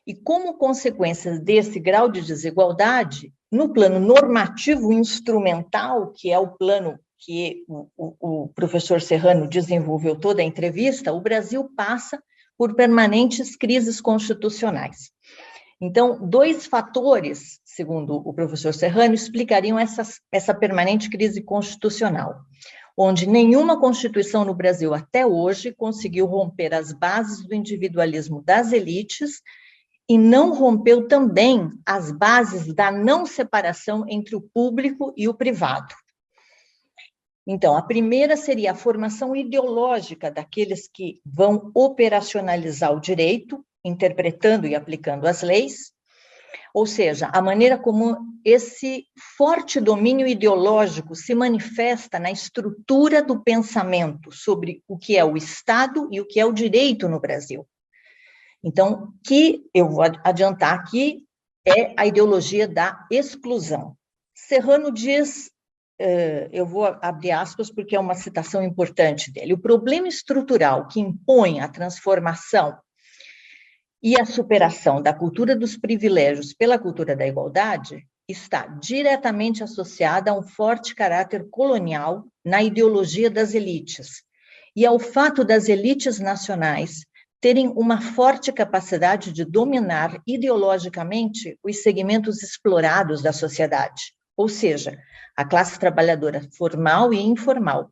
Speaker 5: E como consequência desse grau de desigualdade, no plano normativo instrumental, que é o plano que o professor Serrano desenvolveu toda a entrevista, o Brasil passa por permanentes crises constitucionais. Então, dois fatores, segundo o professor Serrano, explicariam essa permanente crise constitucional, onde nenhuma Constituição no Brasil até hoje conseguiu romper as bases do individualismo das elites e não rompeu também as bases da não separação entre o público e o privado. Então, a primeira seria a formação ideológica daqueles que vão operacionalizar o direito, interpretando e aplicando as leis, ou seja, a maneira como esse forte domínio ideológico se manifesta na estrutura do pensamento sobre o que é o Estado e o que é o direito no Brasil. Então, que eu vou adiantar aqui é a ideologia da exclusão. Serrano diz, eu vou abrir aspas porque é uma citação importante dele, o problema estrutural que impõe a transformação e a superação da cultura dos privilégios pela cultura da igualdade está diretamente associada a um forte caráter colonial na ideologia das elites e ao fato das elites nacionais terem uma forte capacidade de dominar ideologicamente os segmentos explorados da sociedade, ou seja, a classe trabalhadora formal e informal.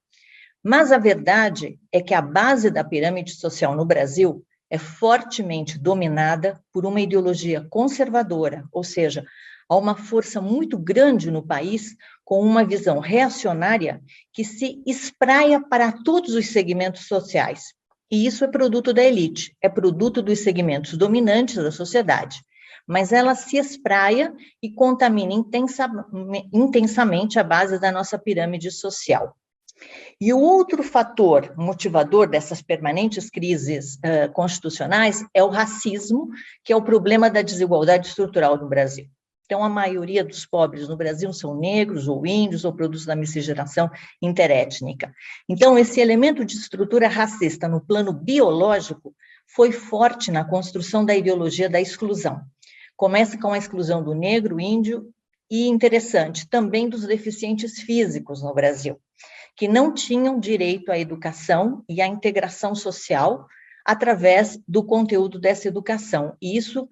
Speaker 5: Mas a verdade é que a base da pirâmide social no Brasil é fortemente dominada por uma ideologia conservadora, ou seja, há uma força muito grande no país com uma visão reacionária que se espraia para todos os segmentos sociais. E isso é produto da elite, é produto dos segmentos dominantes da sociedade. Mas ela se espraia e contamina intensamente a base da nossa pirâmide social. E o outro fator motivador dessas permanentes crises constitucionais é o racismo, que é o problema da desigualdade estrutural no Brasil. Então, a maioria dos pobres no Brasil são negros ou índios ou produtos da miscigenação interétnica. Então, esse elemento de estrutura racista no plano biológico foi forte na construção da ideologia da exclusão. Começa com a exclusão do negro, índio e, interessante, também dos deficientes físicos no Brasil, que não tinham direito à educação e à integração social através do conteúdo dessa educação. E isso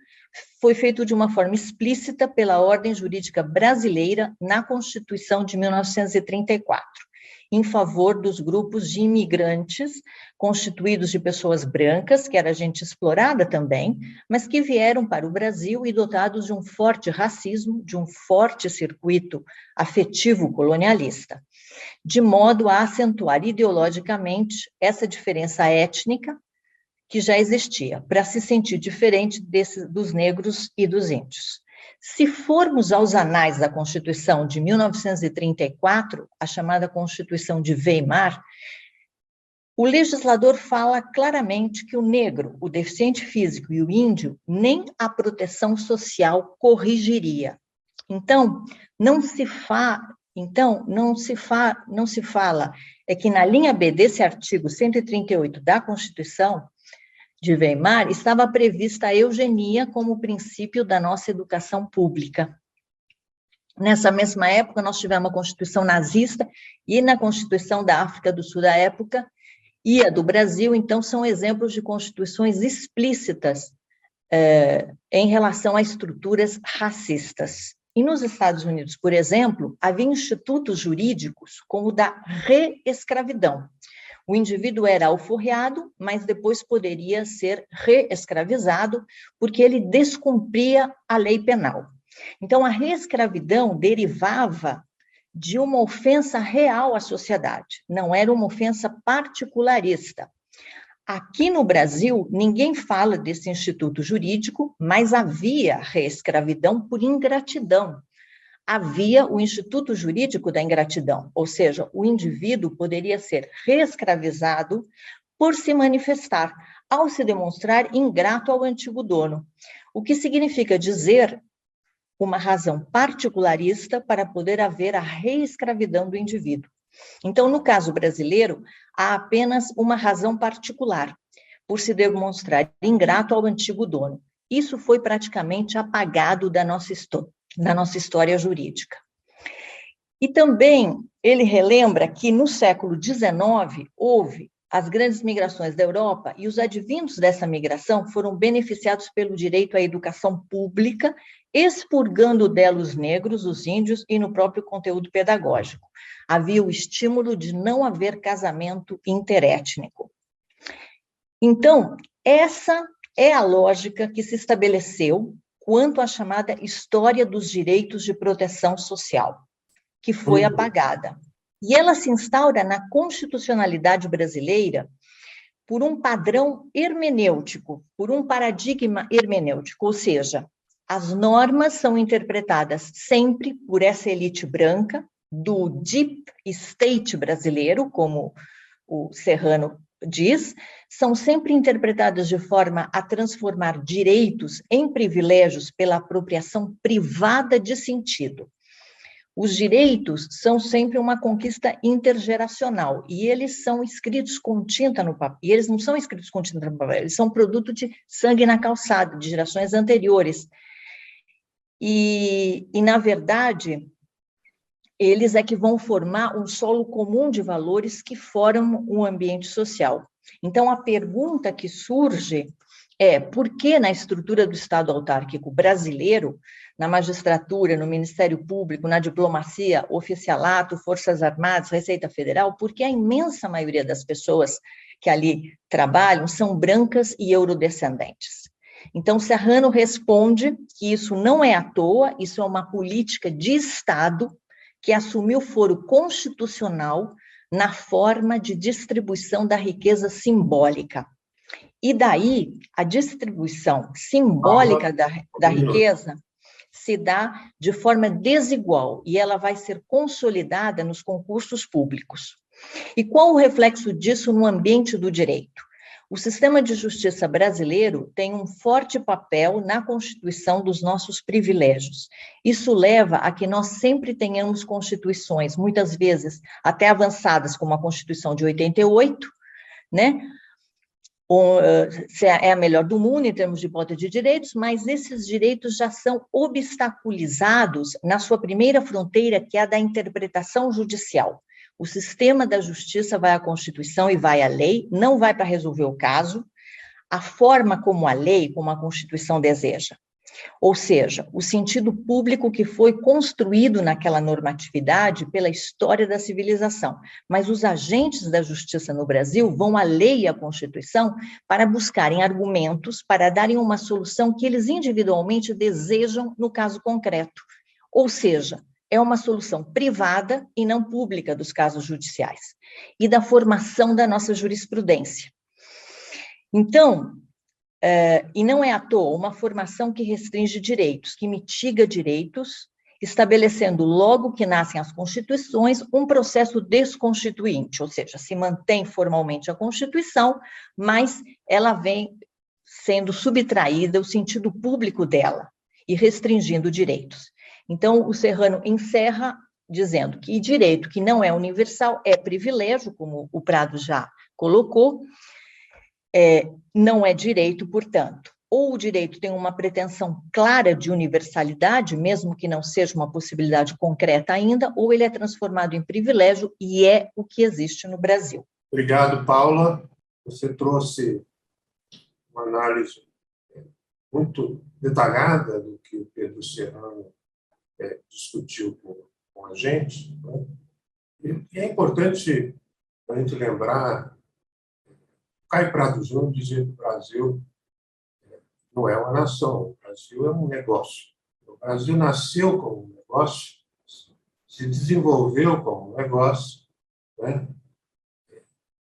Speaker 5: foi feito de uma forma explícita pela ordem jurídica brasileira na Constituição de 1934, em favor dos grupos de imigrantes constituídos de pessoas brancas, que era gente explorada também, mas que vieram para o Brasil e dotados de um forte racismo, de um forte circuito afetivo colonialista, de modo a acentuar ideologicamente essa diferença étnica que já existia, para se sentir diferente dos negros e dos índios. Se formos aos anais da Constituição de 1934, a chamada Constituição de Weimar, o legislador fala claramente que o negro, o deficiente físico e o índio nem a proteção social corrigiria. Então, não se Então, não se fala, é que na linha B desse artigo 138 da Constituição de Weimar, estava prevista a eugenia como princípio da nossa educação pública. Nessa mesma época, nós tivemos a Constituição nazista e na Constituição da África do Sul da época e a do Brasil, então, são exemplos de constituições explícitas em relação a estruturas racistas. E nos Estados Unidos, por exemplo, havia institutos jurídicos como o da reescravidão. O indivíduo era alforreado, mas depois poderia ser reescravizado, porque ele descumpria a lei penal. Então, a reescravidão derivava de uma ofensa real à sociedade, não era uma ofensa particularista. Aqui no Brasil, ninguém fala desse instituto jurídico, mas havia reescravidão por ingratidão. Havia o Instituto Jurídico da Ingratidão, ou seja, o indivíduo poderia ser reescravizado por se manifestar, ao se demonstrar ingrato ao antigo dono, o que significa dizer uma razão particularista para poder haver a reescravidão do indivíduo. Então, no caso brasileiro, há apenas uma razão particular, por se demonstrar ingrato ao antigo dono. Isso foi praticamente apagado da nossa história jurídica. E também ele relembra que no século XIX houve as grandes migrações da Europa e os advindos dessa migração foram beneficiados pelo direito à educação pública, expurgando dela os negros, os índios e no próprio conteúdo pedagógico. Havia o estímulo de não haver casamento interétnico. Então, essa é a lógica que se estabeleceu quanto à chamada história dos direitos de proteção social, que foi apagada. E ela se instaura na constitucionalidade brasileira por um padrão hermenêutico, por um paradigma hermenêutico, ou seja, as normas são interpretadas sempre por essa elite branca, do deep state brasileiro, como o Serrano diz, são sempre interpretadas de forma a transformar direitos em privilégios pela apropriação privada de sentido. Os direitos são sempre uma conquista intergeracional e eles são escritos com tinta no papel. E eles não são escritos com tinta no papel, eles são produto de sangue na calçada, de gerações anteriores. E na verdade, eles é que vão formar um solo comum de valores que formam um ambiente social. Então, a pergunta que surge é por que na estrutura do Estado autárquico brasileiro, na magistratura, no Ministério Público, na diplomacia, oficialato, Forças Armadas, Receita Federal, porque a imensa maioria das pessoas que ali trabalham são brancas e eurodescendentes. Então, Serrano responde que isso não é à toa, isso é uma política de Estado que assumiu foro constitucional na forma de distribuição da riqueza simbólica. E daí, a distribuição simbólica da riqueza se dá de forma desigual e ela vai ser consolidada nos concursos públicos. E qual o reflexo disso no ambiente do direito? O sistema de justiça brasileiro tem um forte papel na constituição dos nossos privilégios. Isso leva a que nós sempre tenhamos constituições, muitas vezes até avançadas, como a Constituição de 88, né? É a melhor do mundo em termos de hipótese de direitos, mas esses direitos já são obstaculizados na sua primeira fronteira, que é a da interpretação judicial. O sistema da justiça vai à Constituição e vai à lei, não vai para resolver o caso, a forma como a lei, como a Constituição deseja. Ou seja, o sentido público que foi construído naquela normatividade pela história da civilização. Mas os agentes da justiça no Brasil vão à lei e à Constituição para buscarem argumentos, para darem uma solução que eles individualmente desejam no caso concreto. Ou seja, é uma solução privada e não pública dos casos judiciais e da formação da nossa jurisprudência. Então, e não é à toa uma formação que restringe direitos, que mitiga direitos, estabelecendo logo que nascem as constituições um processo desconstituinte, ou seja, se mantém formalmente a Constituição, mas ela vem sendo subtraída o sentido público dela e restringindo direitos. Então, o Serrano encerra dizendo que direito que não é universal é privilégio, como o Prado já colocou, não é direito, portanto. Ou o direito tem uma pretensão clara de universalidade, mesmo que não seja uma possibilidade concreta ainda, ou ele é transformado em privilégio, e é o que existe no Brasil.
Speaker 1: Obrigado, Paula. Você trouxe uma análise muito detalhada do que o Pedro Serrano discutiu com a gente, né? E é importante a gente lembrar, Caio Prado Júnior dizia que o Brasil não é uma nação, o Brasil é um negócio. O Brasil nasceu como um negócio, se desenvolveu como um negócio, né?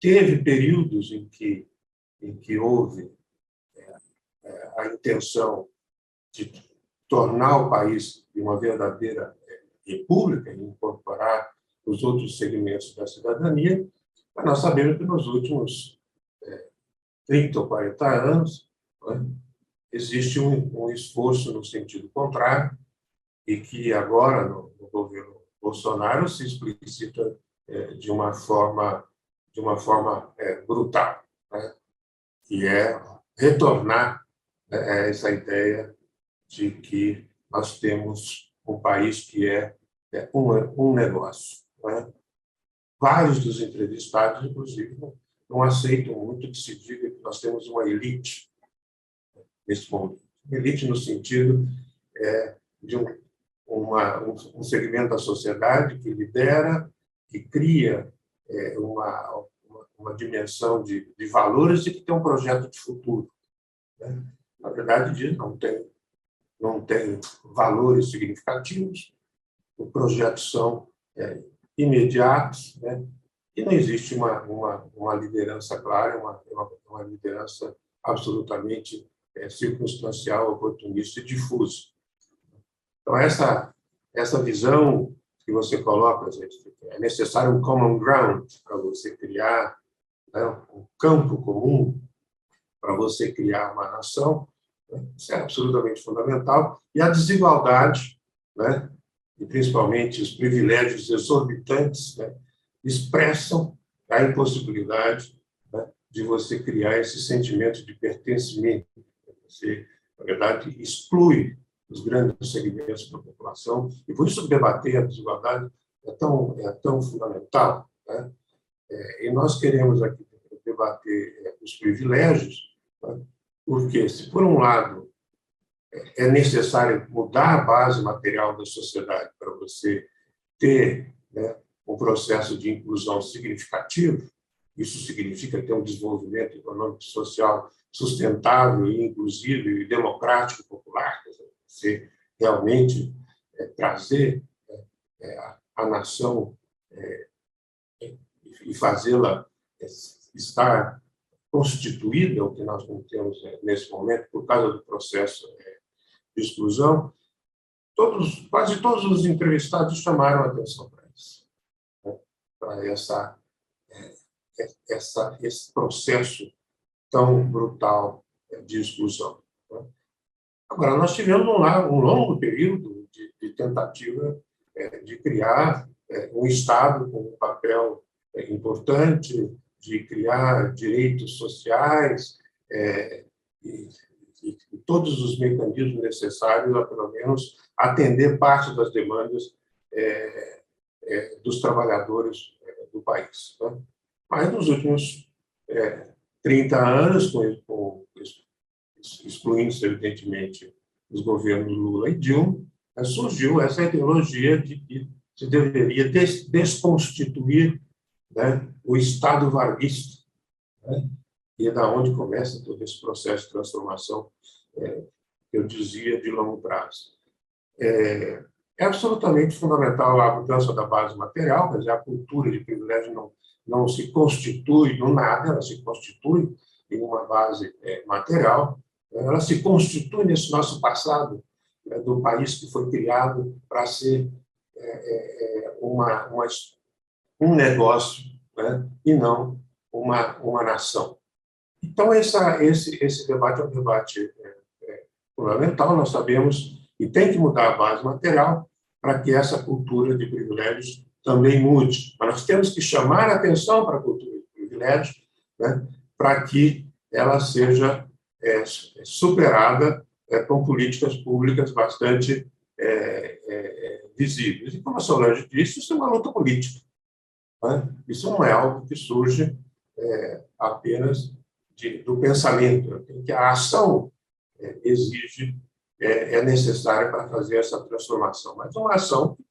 Speaker 1: Teve períodos em que houve a intenção de tornar o país de uma verdadeira república e incorporar os outros segmentos da cidadania, mas nós sabemos que nos últimos 30 ou 40 anos, né, existe um esforço no sentido contrário e que agora, no governo Bolsonaro, se explicita de uma forma brutal, né, que é retornar essa ideia de que nós temos um país que é um negócio, né? Vários dos entrevistados, inclusive, não aceitam muito que se diga que nós temos uma elite nesse momento. Elite no sentido de um segmento da sociedade que lidera, que cria uma dimensão de valores e que tem um projeto de futuro, né? Na verdade, não tem valores significativos, os projetos são imediatos, né? E não existe uma liderança clara, uma liderança absolutamente circunstancial, oportunista e difusa. Então, essa visão que você coloca, gente, é necessário um common ground para você criar, né, um campo comum para você criar uma nação, né? Isso é absolutamente fundamental. E a desigualdade, né, e principalmente os privilégios exorbitantes, né, expressam a impossibilidade, né, de você criar esse sentimento de pertencimento. Você, na verdade, exclui os grandes segmentos da população, e por isso debater a desigualdade é tão fundamental, né? E nós queremos aqui debater os privilégios, né? Porque, se por um lado é necessário mudar a base material da sociedade para você ter, né, um processo de inclusão significativo, isso significa ter um desenvolvimento econômico e social sustentável, e inclusivo, e democrático e popular, quer dizer, você realmente trazer a nação e fazê-la estar constituída, o que nós não temos nesse momento, por causa do processo de exclusão, quase todos os entrevistados chamaram a atenção para isso, né? Para esse processo tão brutal de exclusão, né? Agora, nós tivemos um longo período de tentativa de criar um Estado com um papel importante, de criar direitos sociais e todos os mecanismos necessários a, pelo menos, atender parte das demandas dos trabalhadores do país, né? Mas, nos últimos 30 anos, excluindo-se, evidentemente, os governos Lula e Dilma, surgiu essa ideologia de que se deveria desconstituir, né, o Estado varguista, né? E é da onde começa todo esse processo de transformação, que eu dizia, de longo prazo. É absolutamente fundamental a mudança da base material, quer dizer, a cultura de privilégio não se constitui do nada, ela se constitui em uma base material, ela se constitui nesse nosso passado, do país que foi criado para ser um negócio, né, e não uma nação. Então, esse debate é um debate fundamental, nós sabemos, e tem que mudar a base material, para que essa cultura de privilégios também mude. Mas nós temos que chamar a atenção para a cultura de privilégios, né, para que ela seja superada com políticas públicas bastante visíveis. E, como a Solange disse, isso é uma luta política. Né? Isso não é algo que surge apenas do pensamento, que a ação exige, é necessária para fazer essa transformação, mas uma ação que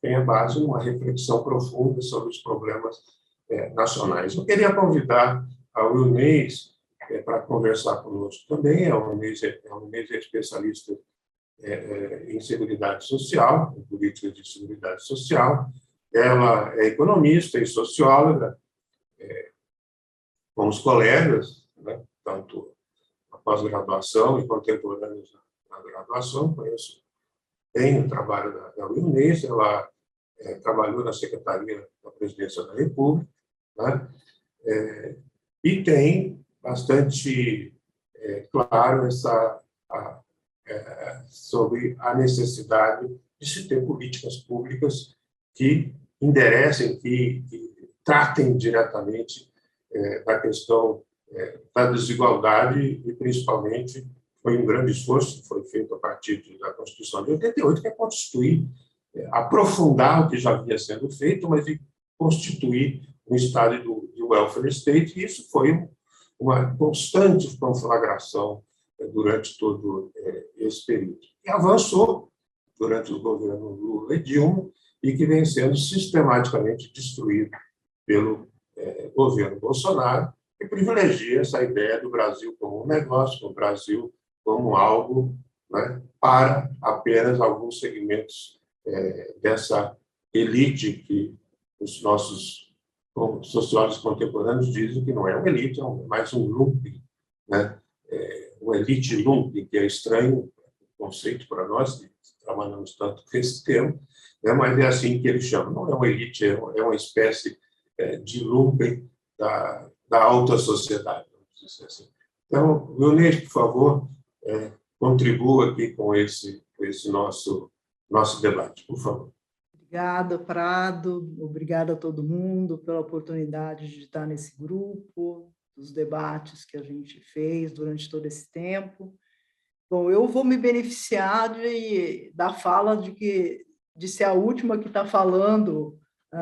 Speaker 1: tenha base numa reflexão profunda sobre os problemas nacionais. Eu queria convidar a Wilnês para conversar conosco também. A Wilnês é especialista em seguridade social, em políticas de seguridade social. Ela é economista e socióloga, com os colegas, né, tanto na pós-graduação e contemporâneos na graduação. Conheço bem o trabalho da Wilnês. Ela trabalhou na Secretaria da Presidência da República, né, e tem bastante claro sobre a necessidade de se ter políticas públicas que enderecem, que tratem diretamente da questão da desigualdade e, principalmente, foi um grande esforço que foi feito a partir da Constituição de 88, que é constituir, aprofundar o que já vinha sendo feito, mas de constituir um estado de welfare state, e isso foi uma constante conflagração durante todo esse período. E avançou durante o governo Lula e Dilma, e que vem sendo sistematicamente destruído pelo governo Bolsonaro, que privilegia essa ideia do Brasil como um negócio, do Brasil como algo, né, para apenas alguns segmentos dessa elite que os nossos sociólogos contemporâneos dizem que não é uma elite, é mais um lumpen, né? Uma elite lumpen, que é estranho o conceito para nós, que trabalhamos tanto com esse termo, né? Mas é assim que ele chama. Não é uma elite, é uma espécie de lumpen da alta sociedade, vamos dizer assim. Então, Wilnês, por favor, contribua aqui com esse nosso debate, por favor.
Speaker 6: Obrigada, Prado. Obrigada a todo mundo pela oportunidade de estar nesse grupo, dos debates que a gente fez durante todo esse tempo. Bom, eu vou me beneficiar da fala de ser a última que está falando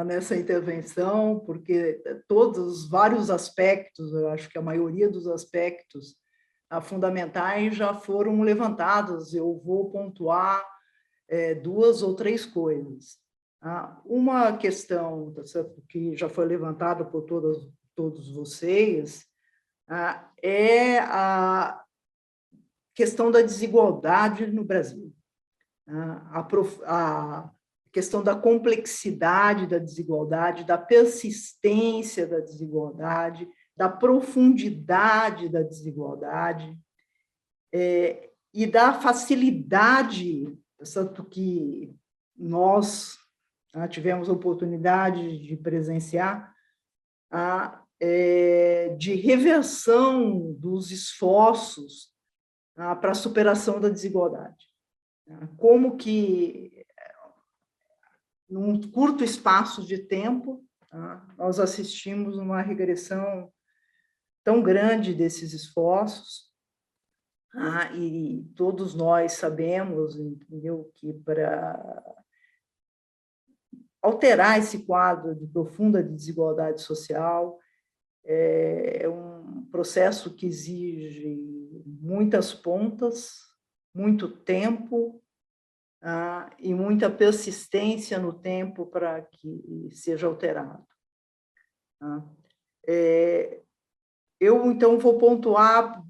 Speaker 6: nessa intervenção, porque todos os vários aspectos, eu acho que a maioria dos aspectos fundamentais já foram levantados. Eu vou pontuar 2 ou 3 coisas. Uma questão que já foi levantada por todos vocês é a questão da desigualdade no Brasil, a questão da complexidade da desigualdade, da persistência da desigualdade, da profundidade da desigualdade e da facilidade, tanto que nós tivemos a oportunidade de presenciar, de reversão dos esforços para a superação da desigualdade. Como que, num curto espaço de tempo, nós assistimos uma regressão tão grande desses esforços, e todos nós sabemos, entendeu, que para alterar esse quadro de profunda desigualdade social é um processo que exige muitas pontas, muito tempo e muita persistência no tempo para que seja alterado. Eu, então, vou pontuar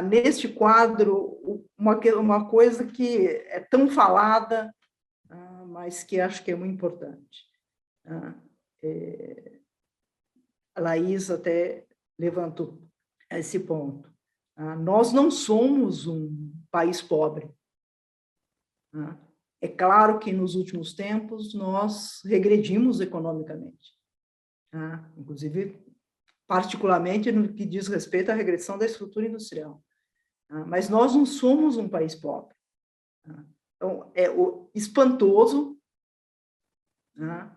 Speaker 6: neste quadro uma coisa que é tão falada, mas que acho que é muito importante. A Laís até levantou esse ponto. Nós não somos um país pobre. É claro que, nos últimos tempos, nós regredimos economicamente, inclusive, particularmente no que diz respeito à regressão da estrutura industrial. Mas nós não somos um país pobre. Então, é espantoso, né,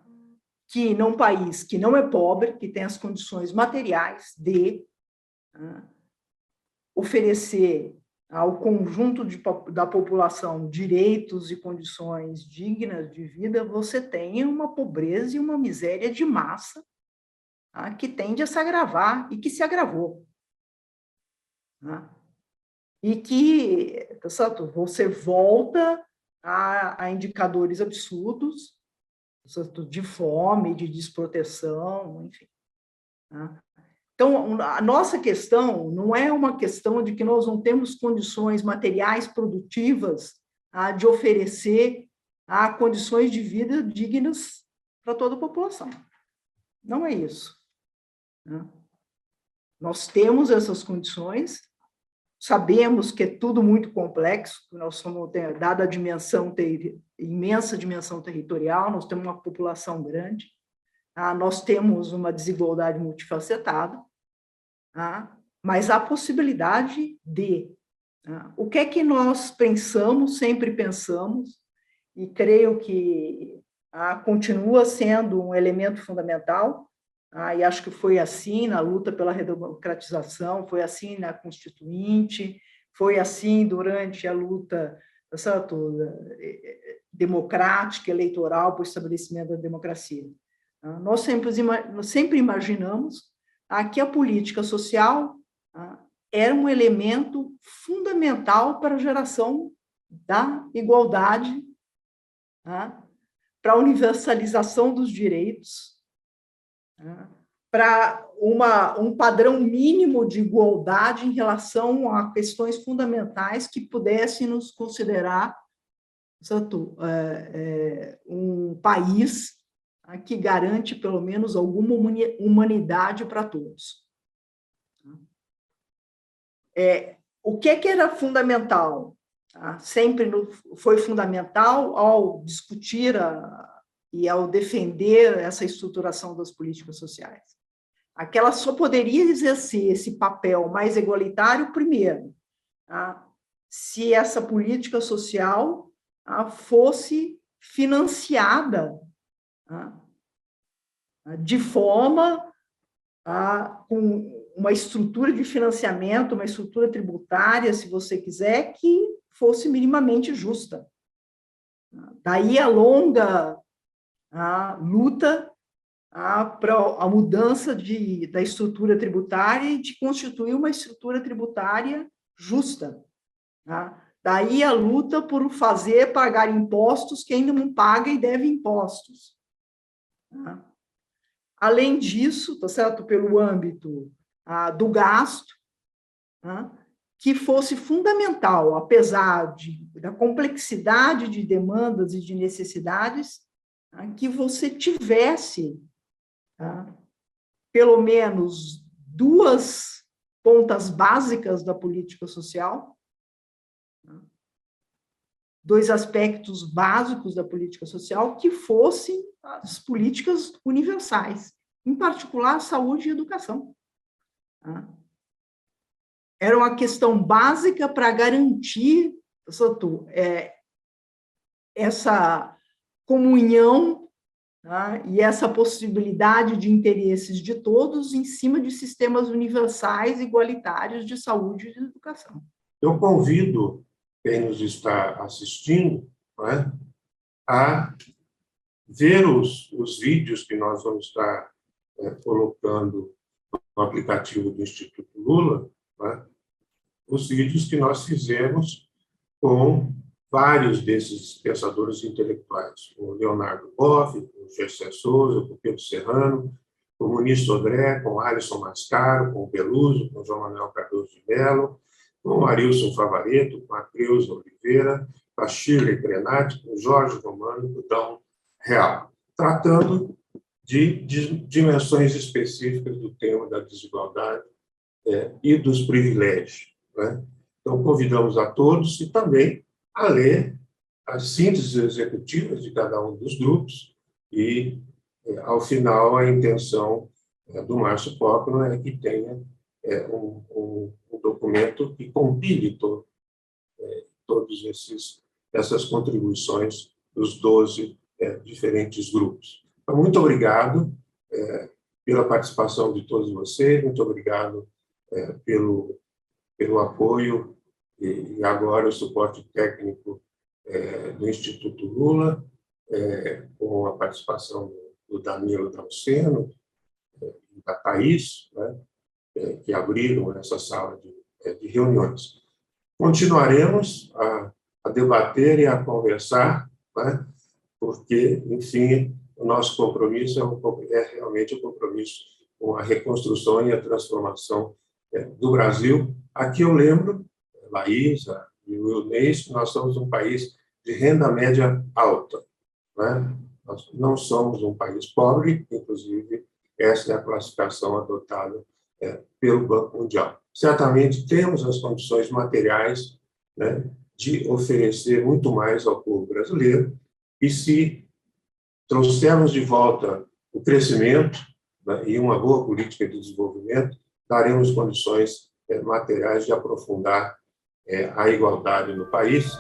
Speaker 6: que num país que não é pobre, que tem as condições materiais de oferecer ao conjunto da população direitos e condições dignas de vida, você tenha uma pobreza e uma miséria de massa, tá, que tende a se agravar e que se agravou. Tá? E que, tá certo? Você volta a indicadores absurdos, tá certo? De fome, de desproteção, enfim. Tá? Então, a nossa questão não é uma questão de que nós não temos condições materiais produtivas de oferecer condições de vida dignas para toda a população. Não é isso. Né? Nós temos essas condições, sabemos que é tudo muito complexo, nós somos, dada a imensa dimensão territorial, nós temos uma população grande, nós temos uma desigualdade multifacetada, mas há possibilidade de. O que é que nós pensamos, sempre pensamos, e creio que continua sendo um elemento fundamental, e acho que foi assim na luta pela redemocratização, foi assim na Constituinte, foi assim durante a luta, certo, democrática, eleitoral, para o estabelecimento da democracia. Nós sempre imaginamos que a política social era um elemento fundamental para a geração da igualdade, para a universalização dos direitos, para um padrão mínimo de igualdade em relação a questões fundamentais que pudessem nos considerar, certo, um país que garante, pelo menos, alguma humanidade para todos. O que era fundamental? Sempre foi fundamental ao discutir e ao defender essa estruturação das políticas sociais. Aquela só poderia exercer esse papel mais igualitário, primeiro, se essa política social fosse financiada de forma com uma estrutura de financiamento, uma estrutura tributária, se você quiser, que fosse minimamente justa. Daí a longa luta para a mudança da estrutura tributária e de constituir uma estrutura tributária justa. Daí a luta por fazer pagar impostos quem não paga e deve impostos. Além disso, tá certo? Pelo âmbito do gasto, que fosse fundamental, apesar da complexidade de demandas e de necessidades, que você tivesse pelo menos duas pontas básicas da política social, dois aspectos básicos da política social que fossem as políticas universais, em particular saúde e educação. Era uma questão básica para garantir, essa comunhão e essa possibilidade de interesses de todos em cima de sistemas universais igualitários de saúde e de educação.
Speaker 1: Eu convido quem nos está assistindo, a ver os vídeos que nós vamos estar colocando no aplicativo do Instituto Lula, os vídeos que nós fizemos com vários desses pensadores intelectuais, com o Leonardo Boff, com o Gessé Souza, com o Pedro Serrano, com o Muniz Sodré, com o Alisson Mascaro, com o Peluso, com o João Manuel Cardoso de Mello, com o Arilson Favaretto, com a Creuza Oliveira, com a Shirley Crenati, com o Jorge Romano e com o Dão Real, tratando de dimensões específicas do tema da desigualdade e dos privilégios. Então, convidamos a todos e também a ler as sínteses executivas de cada um dos grupos e, ao final, a intenção do Márcio Popper é que tenha um documento que compile todos esses essas contribuições dos 12 diferentes grupos. Então, muito obrigado pela participação de todos vocês, muito obrigado pelo apoio e agora o suporte técnico do Instituto Lula, com a participação do Danilo Damasceno e da Thaís, né, que abriram essa sala de reuniões. Continuaremos a debater e a conversar, né, porque, enfim, o nosso compromisso é realmente um compromisso com a reconstrução e a transformação do Brasil. Aqui eu lembro, Laísa e o Ilnês, que nós somos um país de renda média alta, né? Nós não somos um país pobre, inclusive essa é a classificação adotada pelo Banco Mundial. Certamente temos as condições materiais, né, de oferecer muito mais ao povo brasileiro, e se trouxermos de volta o crescimento, né, e uma boa política de desenvolvimento, daremos condições materiais de aprofundar a igualdade no país